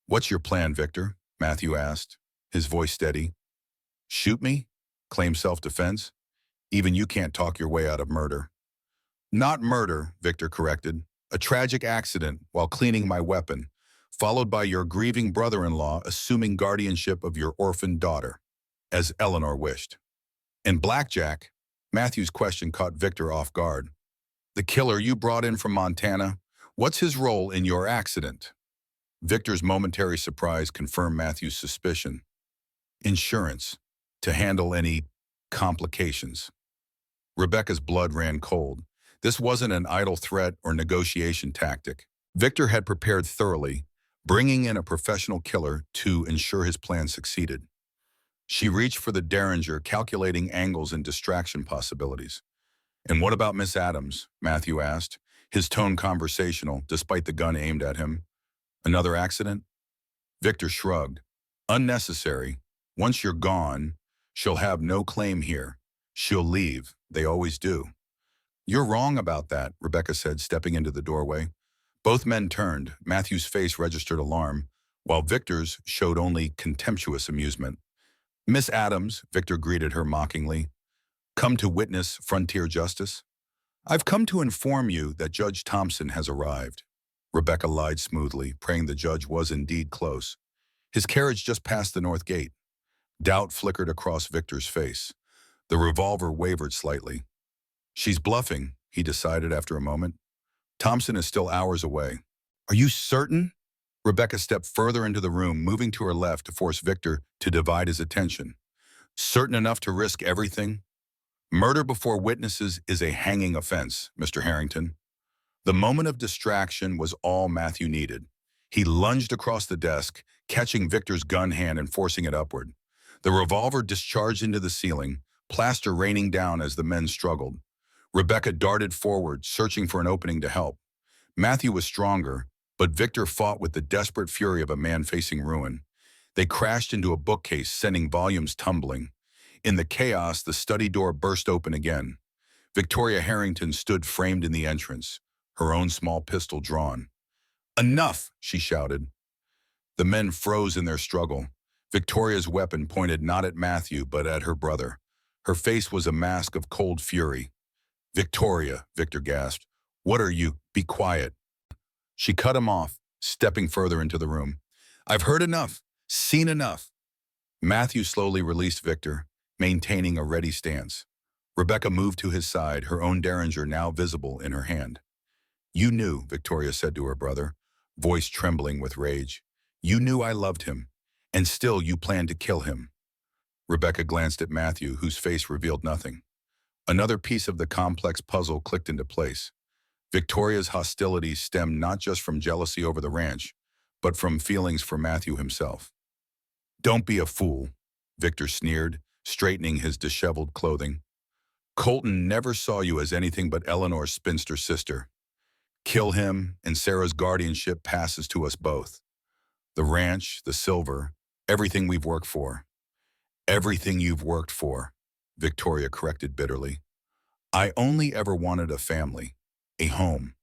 A: "What's your plan, Victor?" Matthew asked, his voice steady. "Shoot me? Claim self-defense? Even you can't talk your way out of murder." "Not murder," Victor corrected. "A tragic accident while cleaning my weapon, followed by your grieving brother-in-law assuming guardianship of your orphaned daughter, as Eleanor wished." "And Blackjack?" Matthew's question caught Victor off guard. "The killer you brought in from Montana? What's his role in your accident?" Victor's momentary surprise confirmed Matthew's suspicion. "Insurance, to handle any complications." Rebecca's blood ran cold. This wasn't an idle threat or negotiation tactic. Victor had prepared thoroughly, bringing in a professional killer to ensure his plan succeeded. She reached for the Derringer, calculating angles and distraction possibilities. "And what about Miss Adams?" Matthew asked, his tone conversational, despite the gun aimed at him. "Another accident?" Victor shrugged. "Unnecessary. Once you're gone, she'll have no claim here. She'll leave. They always do." "You're wrong about that," Rebecca said, stepping into the doorway. Both men turned. Matthew's face registered alarm, while Victor's showed only contemptuous amusement. "Miss Adams," Victor greeted her mockingly, "come to witness frontier justice?" "I've come to inform you that Judge Thompson has arrived." Rebecca lied smoothly, praying the judge was indeed close. "His carriage just passed the north gate." Doubt flickered across Victor's face. The revolver wavered slightly. "She's bluffing," he decided after a moment. "Thompson is still hours away." "Are you certain?" Rebecca stepped further into the room, moving to her left to force Victor to divide his attention. "Certain enough to risk everything?" "Murder before witnesses is a hanging offense, Mr. Harrington." The moment of distraction was all Matthew needed. He lunged across the desk, catching Victor's gun hand and forcing it upward. The revolver discharged into the ceiling, plaster raining down as the men struggled. Rebecca darted forward, searching for an opening to help. Matthew was stronger, but Victor fought with the desperate fury of a man facing ruin. They crashed into a bookcase, sending volumes tumbling. In the chaos, the study door burst open again. Victoria Harrington stood framed in the entrance, her own small pistol drawn. "Enough!" she shouted. The men froze in their struggle. Victoria's weapon pointed not at Matthew, but at her brother. Her face was a mask of cold fury. "Victoria," Victor gasped. "What are you? Be quiet." She cut him off, stepping further into the room. "I've heard enough, seen enough." Matthew slowly released Victor, maintaining a ready stance. Rebecca moved to his side, her own Derringer now visible in her hand. "You knew," Victoria said to her brother, voice trembling with rage. "You knew I loved him, and still you planned to kill him." Rebecca glanced at Matthew, whose face revealed nothing. Another piece of the complex puzzle clicked into place. Victoria's hostility stemmed not just from jealousy over the ranch, but from feelings for Matthew himself. "Don't be a fool," Victor sneered, straightening his disheveled clothing. "Colton never saw you as anything but Eleanor's spinster sister. Kill him, and Sarah's guardianship passes to us both. The ranch, the silver, everything we've worked for." "Everything you've worked for," Victoria corrected bitterly. "I only ever wanted a family, a home."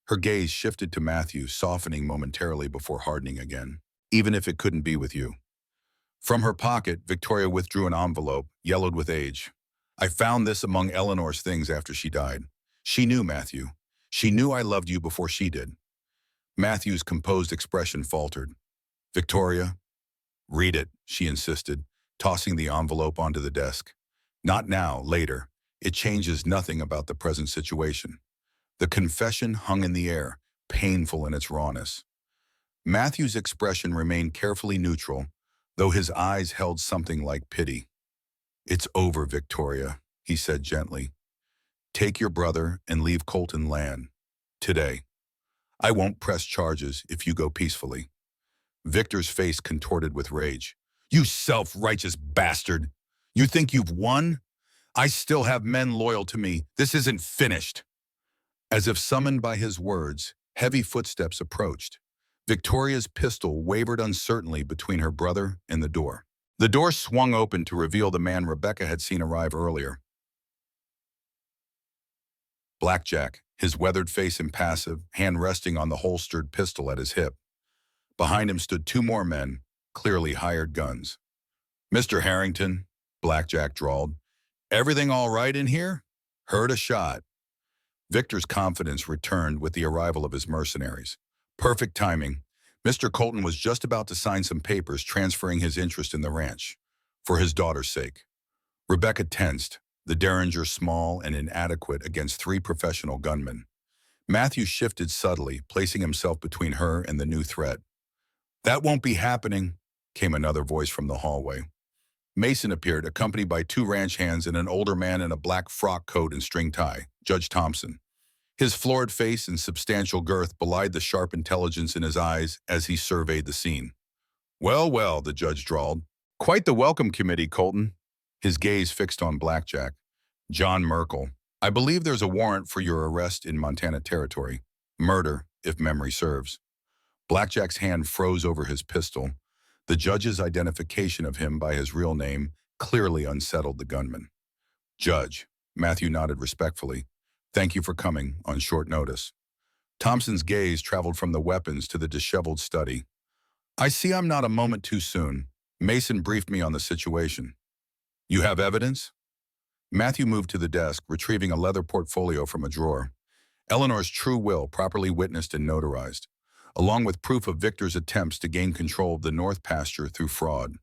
A: Her gaze shifted to Matthew, softening momentarily before hardening again. "Even if it couldn't be with you." From her pocket, Victoria withdrew an envelope, yellowed with age. "I found this among Eleanor's things after she died. She knew, Matthew. She knew I loved you before she did." Matthew's composed expression faltered. "Victoria?" "Read it," she insisted, tossing the envelope onto the desk. "Not now, later. It changes nothing about the present situation." The confession hung in the air, painful in its rawness. Matthew's expression remained carefully neutral, though his eyes held something like pity. "It's over, Victoria," he said gently. "Take your brother and leave Colton land. Today. I won't press charges if you go peacefully." Victor's face contorted with rage. "You self-righteous bastard! You think you've won? I still have men loyal to me. This isn't finished." As if summoned by his words, heavy footsteps approached. Victoria's pistol wavered uncertainly between her brother and the door. The door swung open to reveal the man Rebecca had seen arrive earlier. Blackjack, his weathered face impassive, hand resting on the holstered pistol at his hip. Behind him stood two more men, clearly hired guns. "Mr. Harrington," Blackjack drawled, "everything all right in here? Heard a shot." Victor's confidence returned with the arrival of his mercenaries. Perfect timing. Mr. Colton was just about to sign some papers transferring his interest in the ranch, for his daughter's sake. Rebecca tensed, the derringer small and inadequate against three professional gunmen. Matthew shifted subtly, placing himself between her and the new threat. "That won't be happening," came another voice from the hallway. Mason appeared, accompanied by two ranch hands and an older man in a black frock coat and string tie, Judge Thompson. His florid face and substantial girth belied the sharp intelligence in his eyes as he surveyed the scene. "Well, well," the judge drawled. "Quite the welcome committee, Colton." His gaze fixed on Blackjack. "John Merkel, I believe there's a warrant for your arrest in Montana Territory. Murder, if memory serves." Blackjack's hand froze over his pistol. The judge's identification of him by his real name clearly unsettled the gunman. "Judge," Matthew nodded respectfully, "thank you for coming on short notice." Thompson's gaze traveled from the weapons to the disheveled study. "I see I'm not a moment too soon. Mason briefed me on the situation." "You have evidence?" Matthew moved to the desk, retrieving a leather portfolio from a drawer. Eleanor's true will, properly witnessed and notarized, along with proof of Victor's attempts to gain control of the North Pasture through fraud.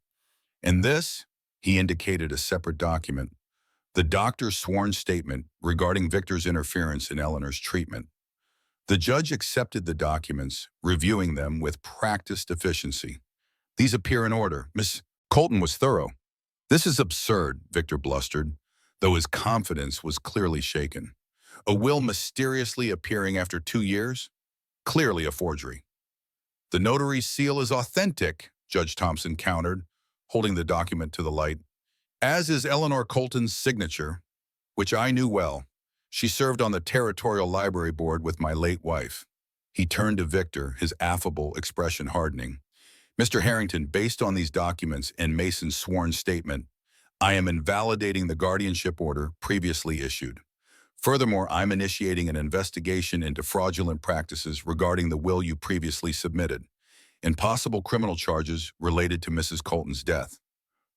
A: And this, he indicated a separate document, the doctor's sworn statement regarding Victor's interference in Eleanor's treatment. The judge accepted the documents, reviewing them with practiced efficiency. "These appear in order. Miss Colton was thorough." "This is absurd," Victor blustered, though his confidence was clearly shaken. "A will mysteriously appearing after 2 years? Clearly a forgery." "The notary's seal is authentic," Judge Thompson countered, holding the document to the light, "as is Eleanor Colton's signature, which I knew well. She served on the Territorial Library Board with my late wife." He turned to Victor, his affable expression hardening. "Mr. Harrington, based on these documents and Mason's sworn statement, I am invalidating the guardianship order previously issued. Furthermore, I'm initiating an investigation into fraudulent practices regarding the will you previously submitted, and possible criminal charges related to Mrs. Colton's death."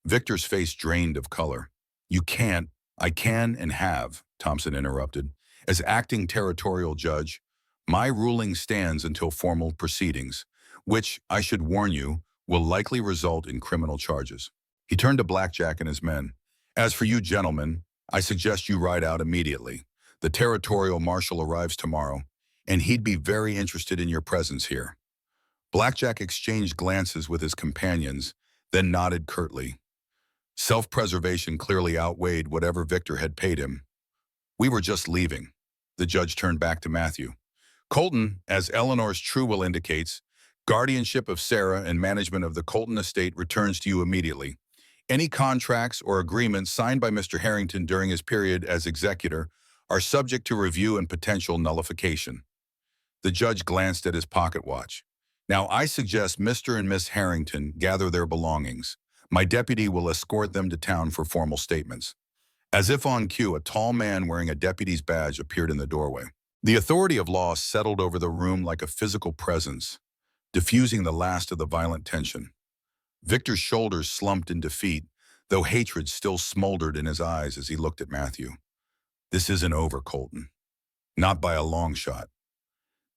A: Victor's face drained of color. "You can't." "I can and have," Thompson interrupted. "As acting territorial judge, my ruling stands until formal proceedings, which, I should warn you, will likely result in criminal charges." He turned to Blackjack and his men. "As for you gentlemen, I suggest you ride out immediately. The territorial marshal arrives tomorrow, and he'd be very interested in your presence here." Blackjack exchanged glances with his companions, then nodded curtly. Self-preservation clearly outweighed whatever Victor had paid him. "We were just leaving." The judge turned back to Matthew. "Colton, as Eleanor's true will indicates, guardianship of Sarah and management of the Colton estate returns to you immediately. Any contracts or agreements signed by Mr. Harrington during his period as executor are subject to review and potential nullification." The judge glanced at his pocket watch. "Now I suggest Mr. and Miss Harrington gather their belongings. My deputy will escort them to town for formal statements." As if on cue, a tall man wearing a deputy's badge appeared in the doorway. The authority of law settled over the room like a physical presence, diffusing the last of the violent tension. Victor's shoulders slumped in defeat, though hatred still smoldered in his eyes as he looked at Matthew. "This isn't over, Colton. Not by a long shot."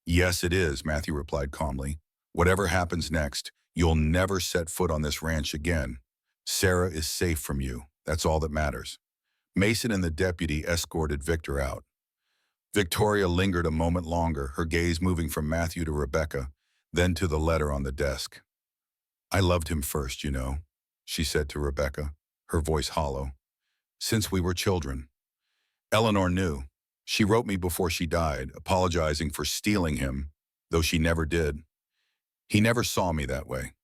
A: "Yes, it is," Matthew replied calmly. "Whatever happens next, you'll never set foot on this ranch again. Sarah is safe from you. That's all that matters." Mason and the deputy escorted Victor out. Victoria lingered a moment longer, her gaze moving from Matthew to Rebecca, then to the letter on the desk. "I loved him first, you know," she said to Rebecca, her voice hollow. "Since we were children. Eleanor knew. She wrote me before she died, apologizing for stealing him, though she never did. He never saw me that way."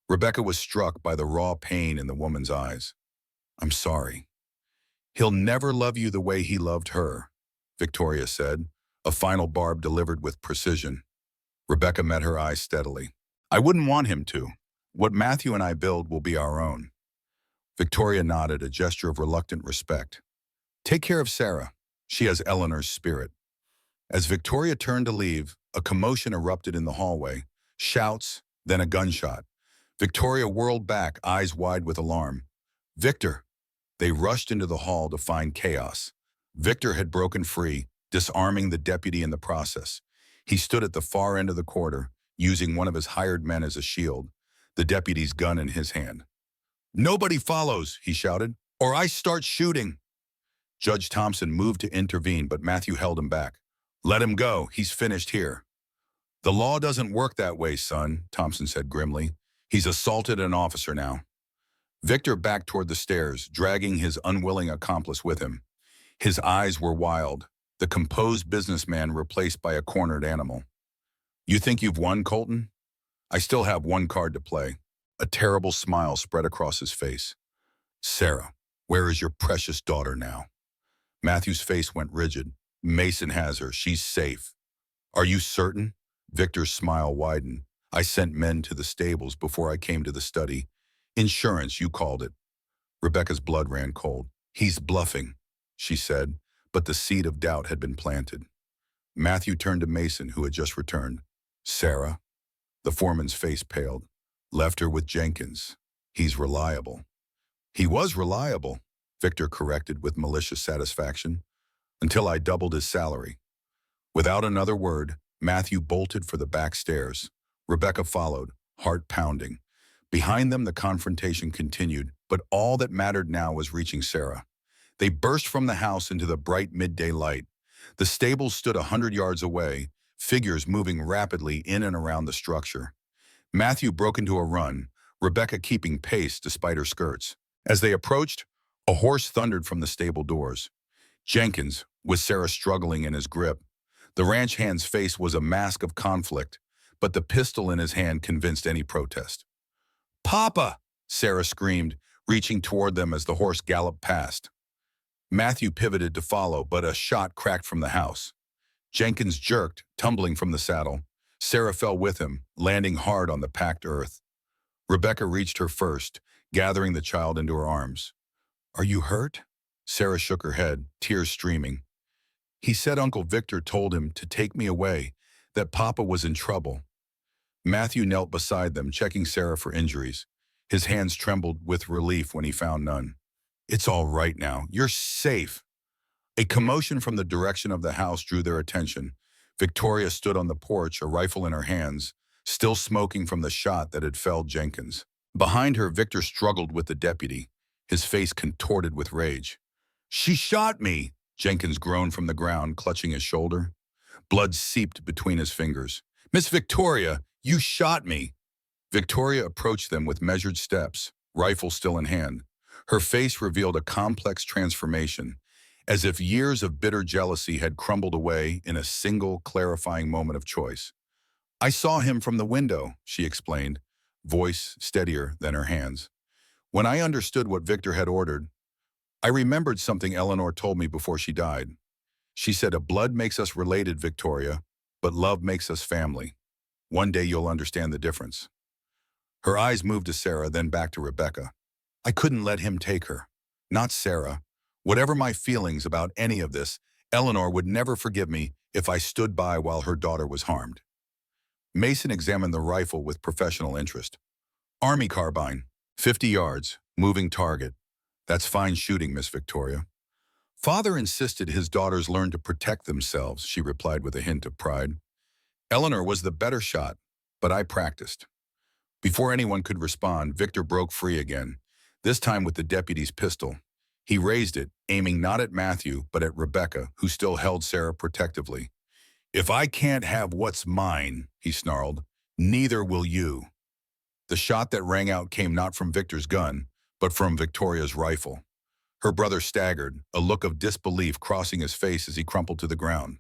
A: Rebecca was struck by the raw pain in the woman's eyes. "I'm sorry." "He'll never love you the way he loved her," Victoria said, a final barb delivered with precision. Rebecca met her eyes steadily. "I wouldn't want him to. What Matthew and I build will be our own." Victoria nodded, a gesture of reluctant respect. "Take care of Sarah. She has Eleanor's spirit. As Victoria turned to leave, a commotion erupted in the hallway. Shouts, then a gunshot. Victoria whirled back, eyes wide with alarm. Victor! They rushed into the hall to find chaos. Victor had broken free, disarming the deputy in the process. He stood at the far end of the corridor, using one of his hired men as a shield, the deputy's gun in his hand. "Nobody follows," he shouted, "or I start shooting." Judge Thompson moved to intervene, but Matthew held him back. "Let him go. He's finished here." "The law doesn't work that way, son," Thompson said grimly. "He's assaulted an officer now." Victor backed toward the stairs, dragging his unwilling accomplice with him. His eyes were wild, the composed businessman replaced by a cornered animal. "You think you've won, Colton? I still have one card to play." A terrible smile spread across his face. "Sarah, where is your precious daughter now?" Matthew's face went rigid. "Mason has her. She's safe." "Are you certain?" Victor's smile widened. "I sent men to the stables before I came to the study. Insurance, you called it." Rebecca's blood ran cold. "He's bluffing," she said, but the seed of doubt had been planted. Matthew turned to Mason, who had just returned. "Sarah?" The foreman's face paled. "Left her with Jenkins. He's reliable." "He was reliable," Victor corrected with malicious satisfaction, "until I doubled his salary." Without another word, Matthew bolted for the back stairs. Rebecca followed, heart pounding. Behind them, the confrontation continued, but all that mattered now was reaching Sarah. They burst from the house into the bright midday light. The stables stood 100 yards away, figures moving rapidly in and around the structure. Matthew broke into a run, Rebecca keeping pace despite her skirts. As they approached, a horse thundered from the stable doors. Jenkins, with Sarah struggling in his grip. The ranch hand's face was a mask of conflict, but the pistol in his hand convinced any protest. "Papa!" Sarah screamed, reaching toward them as the horse galloped past. Matthew pivoted to follow, but a shot cracked from the house. Jenkins jerked, tumbling from the saddle. Sarah fell with him, landing hard on the packed earth. Rebecca reached her first, gathering the child into her arms. "Are you hurt?" Sarah shook her head, tears streaming. "He said Uncle Victor told him to take me away, that Papa was in trouble." Matthew knelt beside them, checking Sarah for injuries. His hands trembled with relief when he found none. "It's all right now. You're safe." A commotion from the direction of the house drew their attention. Victoria stood on the porch, a rifle in her hands, still smoking from the shot that had felled Jenkins. Behind her, Victor struggled with the deputy, his face contorted with rage. "She shot me!" Jenkins groaned from the ground, clutching his shoulder. Blood seeped between his fingers. "Miss Victoria, you shot me!" Victoria approached them with measured steps, rifle still in hand. Her face revealed a complex transformation, as if years of bitter jealousy had crumbled away in a single clarifying moment of choice. "I saw him from the window," she explained, voice steadier than her hands. "When I understood what Victor had ordered, I remembered something Eleanor told me before she died. She said, 'A blood makes us related, Victoria, but love makes us family. One day you'll understand the difference.'" Her eyes moved to Sarah, then back to Rebecca. "I couldn't let him take her. Not Sarah. Whatever my feelings about any of this, Eleanor would never forgive me if I stood by while her daughter was harmed." Mason examined the rifle with professional interest. "Army carbine, 50 yards, moving target. That's fine shooting, Miss Victoria." "Father insisted his daughters learn to protect themselves," she replied with a hint of pride. "Eleanor was the better shot, but I practiced." Before anyone could respond, Victor broke free again, this time with the deputy's pistol. He raised it, aiming not at Matthew, but at Rebecca, who still held Sarah protectively. "If I can't have what's mine," he snarled, "neither will you." The shot that rang out came not from Victor's gun, but from Victoria's rifle. Her brother staggered, a look of disbelief crossing his face as he crumpled to the ground.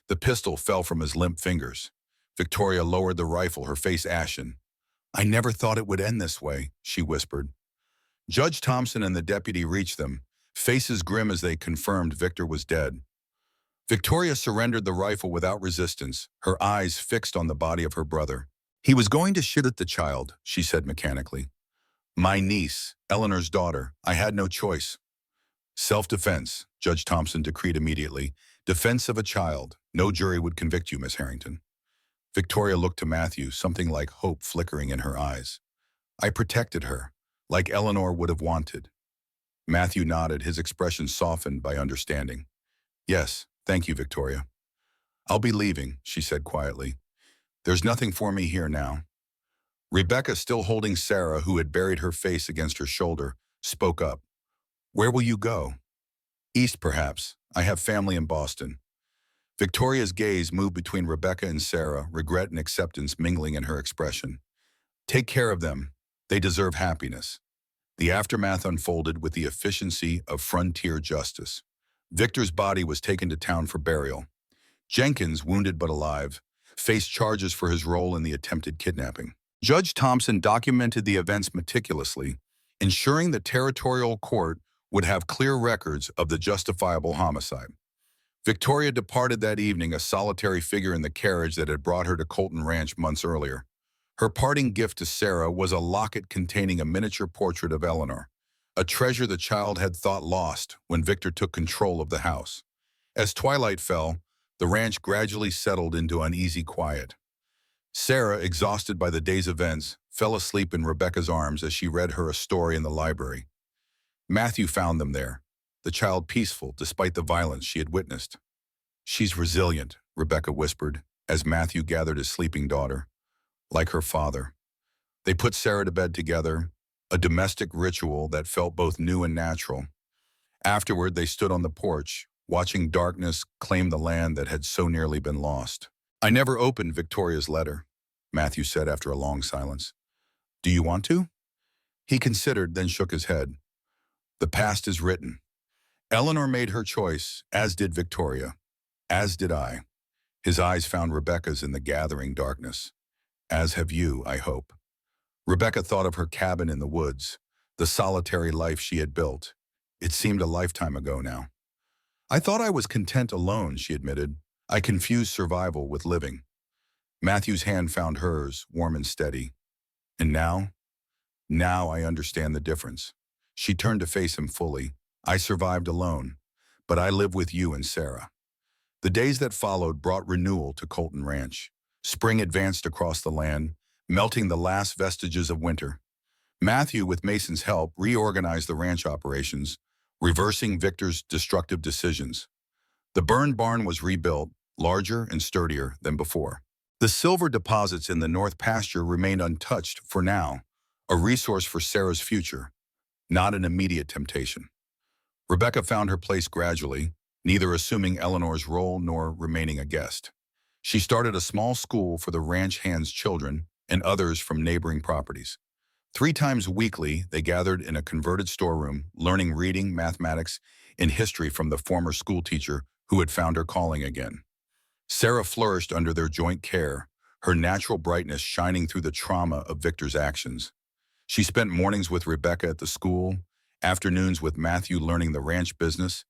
A: The pistol fell from his limp fingers. Victoria lowered the rifle, her face ashen. "I never thought it would end this way," she whispered. Judge Thompson and the deputy reached them, faces grim as they confirmed Victor was dead. Victoria surrendered the rifle without resistance, her eyes fixed on the body of her brother. "He was going to shoot at the child," she said mechanically. "My niece, Eleanor's daughter. I had no choice." Self-defense, Judge Thompson decreed immediately. Defense of a child. No jury would convict you, Miss Harrington. Victoria looked to Matthew, something like hope flickering in her eyes. I protected her, like Eleanor would have wanted. Matthew nodded, his expression softened by understanding. Yes, thank you, Victoria. I'll be leaving, she said quietly. There's nothing for me here now. Rebecca, still holding Sarah, who had buried her face against her shoulder, spoke up. Where will you go? East, perhaps. I have family in Boston. Victoria's gaze moved between Rebecca and Sarah, regret and acceptance mingling in her expression. Take care of them. They deserve happiness. The aftermath unfolded with the efficiency of frontier justice. Victor's body was taken to town for burial. Jenkins, wounded but alive, faced charges for his role in the attempted kidnapping. Judge Thompson documented the events meticulously, ensuring the territorial court would have clear records of the justifiable homicide. Victoria departed that evening, a solitary figure in the carriage that had brought her to Colton Ranch months earlier. Her parting gift to Sarah was a locket containing a miniature portrait of Eleanor, a treasure the child had thought lost when Victor took control of the house. As twilight fell, the ranch gradually settled into uneasy quiet. Sarah, exhausted by the day's events, fell asleep in Rebecca's arms as she read her a story in the library. Matthew found them there, the child peaceful despite the violence she had witnessed. She's resilient, Rebecca whispered, as Matthew gathered his sleeping daughter. Like her father. They put Sarah to bed together, a domestic ritual that felt both new and natural. Afterward, they stood on the porch, watching darkness claim the land that had so nearly been lost. I never opened Victoria's letter, Matthew said after a long silence. Do you want to? He considered, then shook his head. The past is written. Eleanor made her choice, as did Victoria, as did I. His eyes found Rebecca's in the gathering darkness. As have you, I hope. Rebecca thought of her cabin in the woods, the solitary life she had built. It seemed a lifetime ago now. I thought I was content alone, she admitted. I confused survival with living. Matthew's hand found hers, warm and steady. And now? Now I understand the difference. She turned to face him fully. I survived alone, but I live with you and Sarah. The days that followed brought renewal to Colton Ranch. Spring advanced across the land, melting the last vestiges of winter. Matthew, with Mason's help, reorganized the ranch operations, reversing Victor's destructive decisions. The burned barn was rebuilt, larger and sturdier than before. The silver deposits in the north pasture remained untouched for now, a resource for Sarah's future, not an immediate temptation. Rebecca found her place gradually, neither assuming Eleanor's role nor remaining a guest. She started a small school for the ranch hands' children and others from neighboring properties. 3 times weekly, they gathered in a converted storeroom, learning reading, mathematics, and history from the former schoolteacher who had found her calling again. Sarah flourished under their joint care, her natural brightness shining through the trauma of Victor's actions. She spent mornings with Rebecca at the school, afternoons with Matthew learning the ranch business,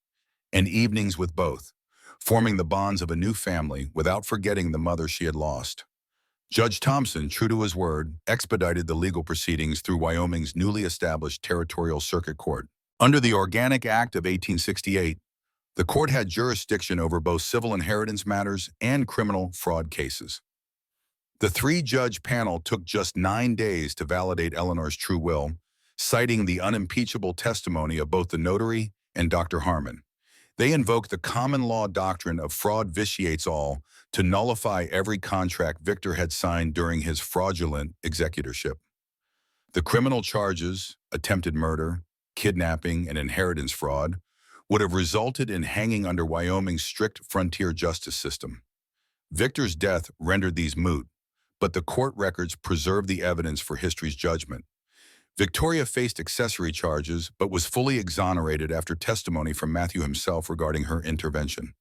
A: and evenings with both, forming the bonds of a new family without forgetting the mother she had lost. Judge Thompson, true to his word, expedited the legal proceedings through Wyoming's newly established Territorial Circuit Court. Under the Organic Act of 1868, the court had jurisdiction over both civil inheritance matters and criminal fraud cases. The 3-judge panel took just 9 days to validate Eleanor's true will, citing the unimpeachable testimony of both the notary and Dr. Harmon. They invoked the common law doctrine of fraud vitiates all to nullify every contract Victor had signed during his fraudulent executorship. The criminal charges, attempted murder, kidnapping, and inheritance fraud, would have resulted in hanging under Wyoming's strict frontier justice system. Victor's death rendered these moot, but the court records preserved the evidence for history's judgment. Victoria faced accessory charges, but was fully exonerated after testimony from Matthew himself regarding her intervention.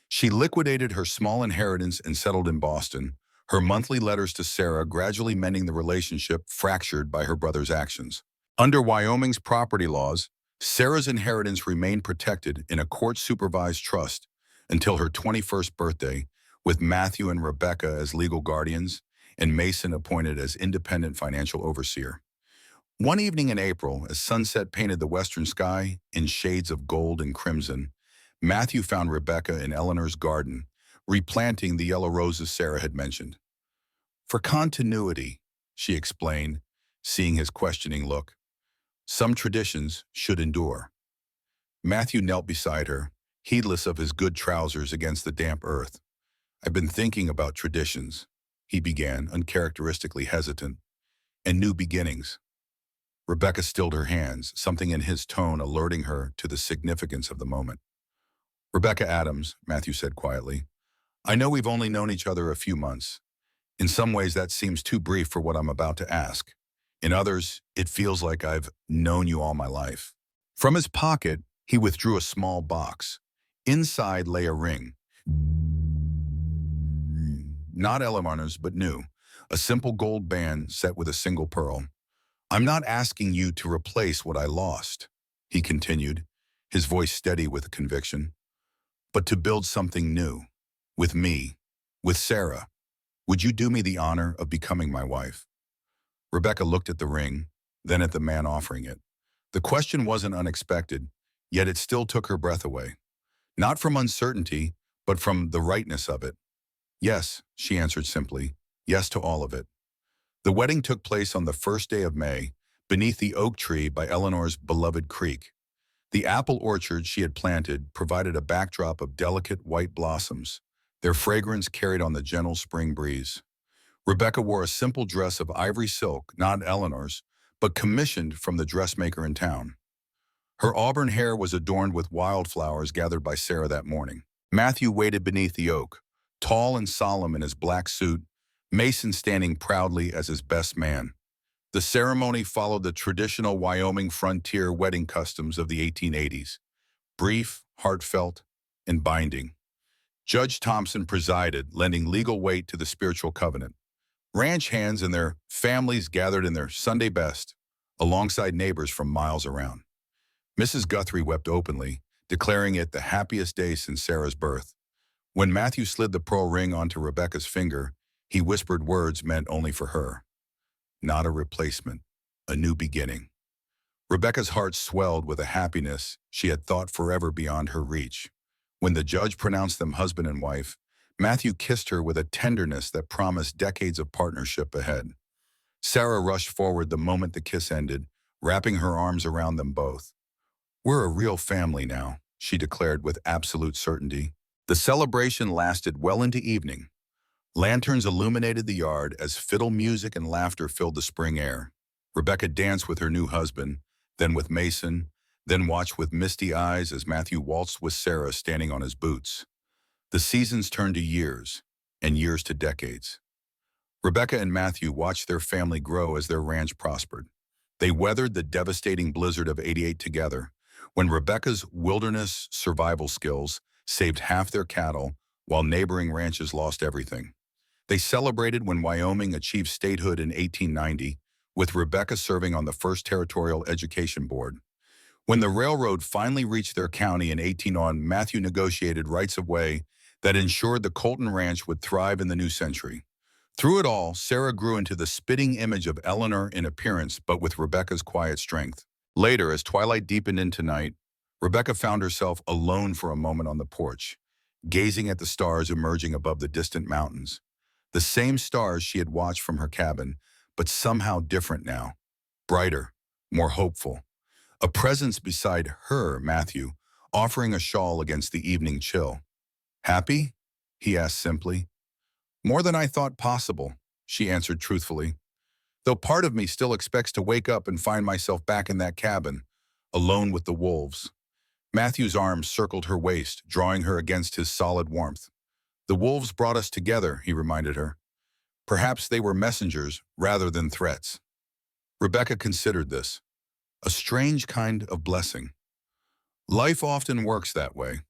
A: She liquidated her small inheritance and settled in Boston, her monthly letters to Sarah gradually mending the relationship fractured by her brother's actions. Under Wyoming's property laws, Sarah's inheritance remained protected in a court-supervised trust until her 21st birthday, with Matthew and Rebecca as legal guardians and Mason appointed as independent financial overseer. One evening in April, as sunset painted the western sky in shades of gold and crimson, Matthew found Rebecca in Eleanor's garden, replanting the yellow roses Sarah had mentioned. For continuity, she explained, seeing his questioning look. Some traditions should endure. Matthew knelt beside her, heedless of his good trousers against the damp earth. I've been thinking about traditions, he began, uncharacteristically hesitant, and new beginnings. Rebecca stilled her hands, something in his tone alerting her to the significance of the moment. Rebecca Adams, Matthew said quietly, I know we've only known each other a few months. In some ways, that seems too brief for what I'm about to ask. In others, it feels like I've known you all my life. From his pocket, he withdrew a small box. Inside lay a ring. Not Eleanor's, but new. A simple gold band set with a single pearl. I'm not asking you to replace what I lost, he continued, his voice steady with conviction, but to build something new. With me. With Sarah. Would you do me the honor of becoming my wife? Rebecca looked at the ring, then at the man offering it. The question wasn't unexpected, yet it still took her breath away. Not from uncertainty, but from the rightness of it. Yes, she answered simply. Yes to all of it. The wedding took place on the first day of May, beneath the oak tree by Eleanor's beloved creek. The apple orchard she had planted provided a backdrop of delicate white blossoms, their fragrance carried on the gentle spring breeze. Rebecca wore a simple dress of ivory silk, not Eleanor's, but commissioned from the dressmaker in town. Her auburn hair was adorned with wildflowers gathered by Sarah that morning. Matthew waited beneath the oak, tall and solemn in his black suit, Mason standing proudly as his best man. The ceremony followed the traditional Wyoming frontier wedding customs of the 1880s, brief, heartfelt, and binding. Judge Thompson presided, lending legal weight to the spiritual covenant. Ranch hands and their families gathered in their Sunday best, alongside neighbors from miles around. Mrs. Guthrie wept openly, declaring it the happiest day since Sarah's birth. When Matthew slid the pearl ring onto Rebecca's finger, he whispered words meant only for her. Not a replacement, a new beginning. Rebecca's heart swelled with a happiness she had thought forever beyond her reach. When the judge pronounced them husband and wife, Matthew kissed her with a tenderness that promised decades of partnership ahead. Sarah rushed forward the moment the kiss ended, wrapping her arms around them both. We're a real family now, she declared with absolute certainty. The celebration lasted well into evening. Lanterns illuminated the yard as fiddle music and laughter filled the spring air. Rebecca danced with her new husband, then with Mason, then watched with misty eyes as Matthew waltzed with Sarah standing on his boots. The seasons turned to years, and years to decades. Rebecca and Matthew watched their family grow as their ranch prospered. They weathered the devastating blizzard of '88 together, when Rebecca's wilderness survival skills saved half their cattle while neighboring ranches lost everything. They celebrated when Wyoming achieved statehood in 1890, with Rebecca serving on the first Territorial Education Board. When the railroad finally reached their county in 1801, Matthew negotiated rights of way that ensured the Colton Ranch would thrive in the new century. Through it all, Sarah grew into the spitting image of Eleanor in appearance, but with Rebecca's quiet strength. Later, as twilight deepened into night, Rebecca found herself alone for a moment on the porch, gazing at the stars emerging above the distant mountains. The same stars she had watched from her cabin, but somehow different now. Brighter, more hopeful. A presence beside her, Matthew, offering a shawl against the evening chill. Happy? He asked simply. More than I thought possible, she answered truthfully. Though part of me still expects to wake up and find myself back in that cabin, alone with the wolves. Matthew's arms circled her waist, drawing her against his solid warmth. The wolves brought us together, he reminded her. Perhaps they were messengers rather than threats. Rebecca considered this. A strange kind of blessing. Life often works that way.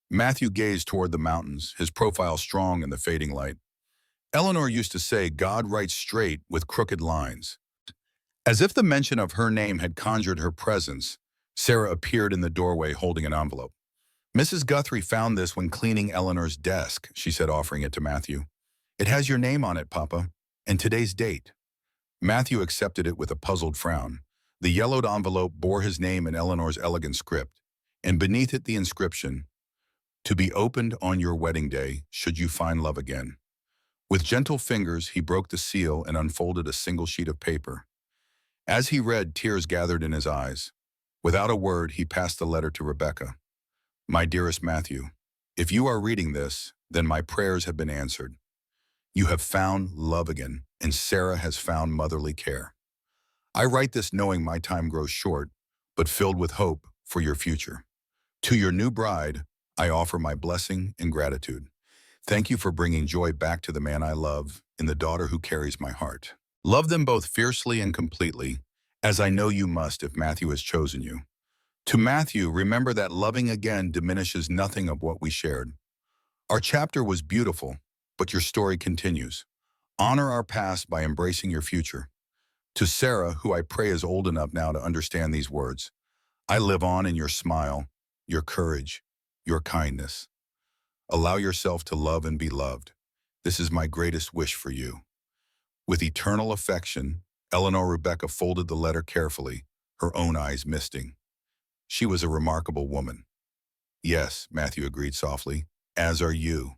A: Matthew gazed toward the mountains, his profile strong in the fading light. Eleanor used to say God writes straight with crooked lines. As if the mention of her name had conjured her presence, Sarah appeared in the doorway holding an envelope. Mrs. Guthrie found this when cleaning Eleanor's desk, she said, offering it to Matthew. It has your name on it, Papa, and today's date. Matthew accepted it with a puzzled frown. The yellowed envelope bore his name in Eleanor's elegant script, and beneath it the inscription, "To be opened on your wedding day, should you find love again." With gentle fingers, he broke the seal and unfolded a single sheet of paper. As he read, tears gathered in his eyes. Without a word, he passed the letter to Rebecca. "My dearest Matthew, if you are reading this, then my prayers have been answered. You have found love again, and Sarah has found motherly care. I write this knowing my time grows short, but filled with hope for your future. To your new bride, I offer my blessing and gratitude. Thank you for bringing joy back to the man I love and the daughter who carries my heart. Love them both fiercely and completely, as I know you must if Matthew has chosen you. To Matthew, remember that loving again diminishes nothing of what we shared. Our chapter was beautiful, but your story continues. Honor our past by embracing your future. To Sarah, who I pray is old enough now to understand these words, I live on in your smile, your courage, your kindness. Allow yourself to love and be loved. This is my greatest wish for you." With eternal affection, Eleanor Rebecca folded the letter carefully, her own eyes misting. She was a remarkable woman. "Yes," Matthew agreed softly, "as are you."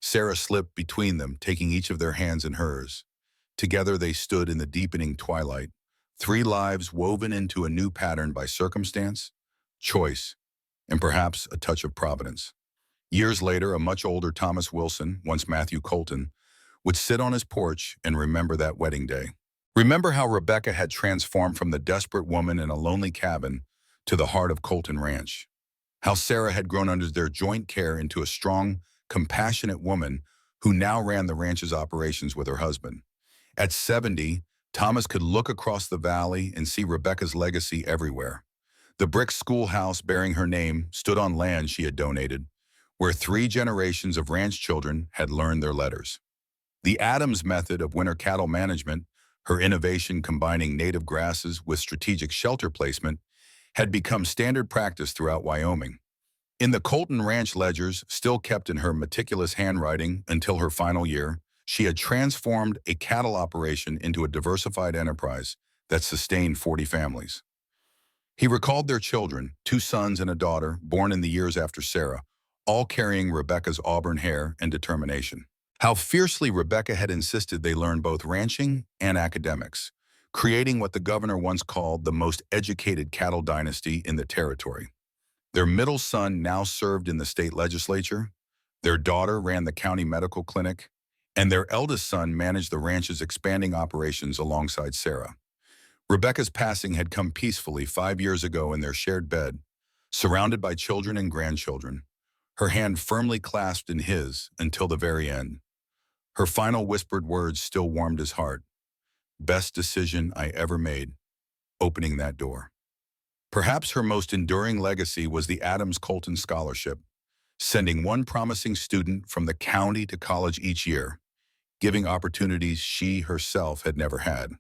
A: Sarah slipped between them, taking each of their hands in hers. Together they stood in the deepening twilight, three lives woven into a new pattern by circumstance, choice, and perhaps a touch of providence. Years later, a much older Thomas Wilson, once Matthew Colton, would sit on his porch and remember that wedding day. Remember how Rebecca had transformed from the desperate woman in a lonely cabin to the heart of Colton Ranch. How Sarah had grown under their joint care into a strong, compassionate woman who now ran the ranch's operations with her husband. At 70, Thomas could look across the valley and see Rebecca's legacy everywhere. The brick schoolhouse bearing her name stood on land she had donated, where 3 generations of ranch children had learned their letters. The Adams method of winter cattle management, her innovation combining native grasses with strategic shelter placement, had become standard practice throughout Wyoming. In the Colton Ranch ledgers, still kept in her meticulous handwriting until her final year, she had transformed a cattle operation into a diversified enterprise that sustained 40 families. He recalled their children, 2 sons and a daughter, born in the years after Sarah, all carrying Rebecca's auburn hair and determination. How fiercely Rebecca had insisted they learn both ranching and academics, creating what the governor once called the most educated cattle dynasty in the territory. Their middle son now served in the state legislature, their daughter ran the county medical clinic, and their eldest son managed the ranch's expanding operations alongside Sarah. Rebecca's passing had come peacefully 5 years ago in their shared bed, surrounded by children and grandchildren, her hand firmly clasped in his until the very end. Her final whispered words still warmed his heart. "Best decision I ever made, opening that door." Perhaps her most enduring legacy was the Adams Colton Scholarship, sending one promising student from the county to college each year, giving opportunities she herself had never had.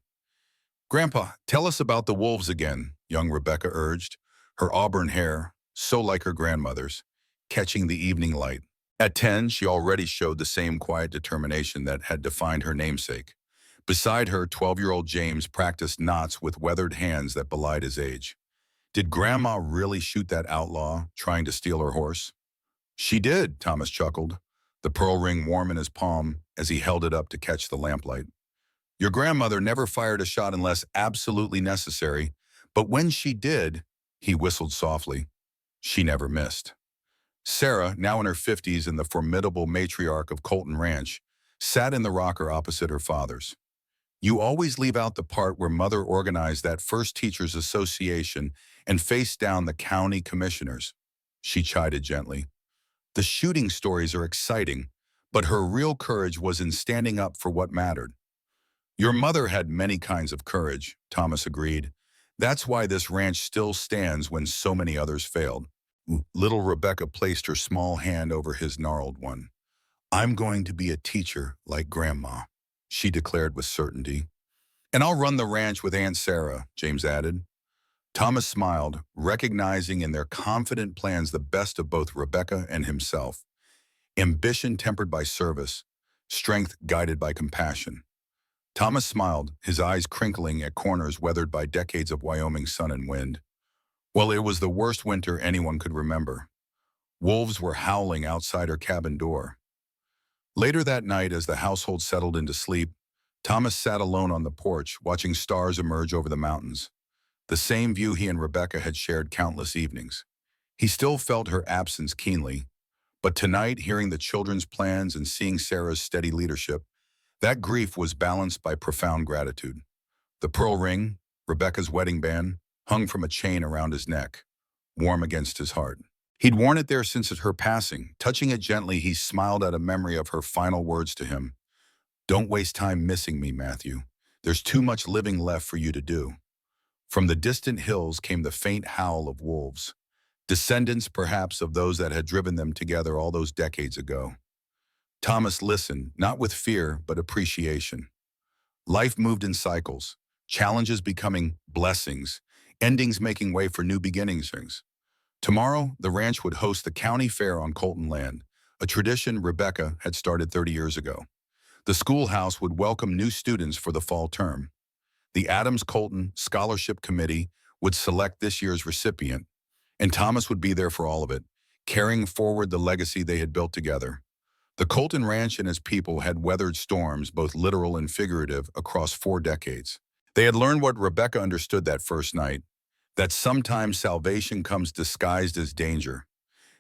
A: "Grandpa, tell us about the wolves again," young Rebecca urged, her auburn hair, so like her grandmother's, catching the evening light. At 10, she already showed the same quiet determination that had defined her namesake. Beside her, 12-year-old James practiced knots with weathered hands that belied his age. Did Grandma really shoot that outlaw trying to steal her horse? "She did," Thomas chuckled, the pearl ring warm in his palm as he held it up to catch the lamplight. "Your grandmother never fired a shot unless absolutely necessary, but when she did," he whistled softly, "she never missed." Sarah, now in her 50s and the formidable matriarch of Colton Ranch, sat in the rocker opposite her father's. "You always leave out the part where Mother organized that first teachers' association and faced down the county commissioners," she chided gently. "The shooting stories are exciting, but her real courage was in standing up for what mattered." "Your mother had many kinds of courage," Thomas agreed. "That's why this ranch still stands when so many others failed." Little Rebecca placed her small hand over his gnarled one. "I'm going to be a teacher like Grandma," she declared with certainty. "And I'll run the ranch with Aunt Sarah," James added. Thomas smiled, recognizing in their confident plans the best of both Rebecca and himself. Ambition tempered by service, strength guided by compassion. Thomas smiled, his eyes crinkling at corners weathered by decades of Wyoming sun and wind. Well, it was the worst winter anyone could remember. Wolves were howling outside her cabin door. Later that night, as the household settled into sleep, Thomas sat alone on the porch, watching stars emerge over the mountains, the same view he and Rebecca had shared countless evenings. He still felt her absence keenly, but tonight, hearing the children's plans and seeing Sarah's steady leadership, that grief was balanced by profound gratitude. The pearl ring, Rebecca's wedding band, hung from a chain around his neck, warm against his heart. He'd worn it there since her passing. Touching it gently, he smiled at a memory of her final words to him. "Don't waste time missing me, Matthew. There's too much living left for you to do." From the distant hills came the faint howl of wolves, descendants perhaps of those that had driven them together all those decades ago. Thomas listened, not with fear, but appreciation. Life moved in cycles, challenges becoming blessings, endings making way for new beginnings. Tomorrow, the ranch would host the county fair on Colton land, a tradition Rebecca had started 30 years ago. The schoolhouse would welcome new students for the fall term. The Adams-Colton Scholarship Committee would select this year's recipient, and Thomas would be there for all of it, carrying forward the legacy they had built together. The Colton Ranch and its people had weathered storms, both literal and figurative, across 4 decades. They had learned what Rebecca understood that first night, that sometimes salvation comes disguised as danger,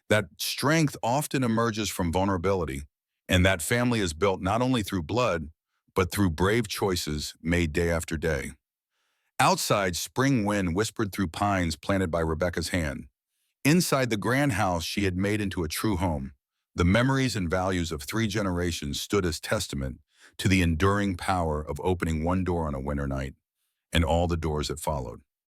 A: that strength often emerges from vulnerability, and that family is built not only through blood, but through brave choices made day after day. Outside, spring wind whispered through pines planted by Rebecca's hand. Inside the grand house she had made into a true home, the memories and values of 3 generations stood as testament to the enduring power of opening one door on a winter night and all the doors that followed.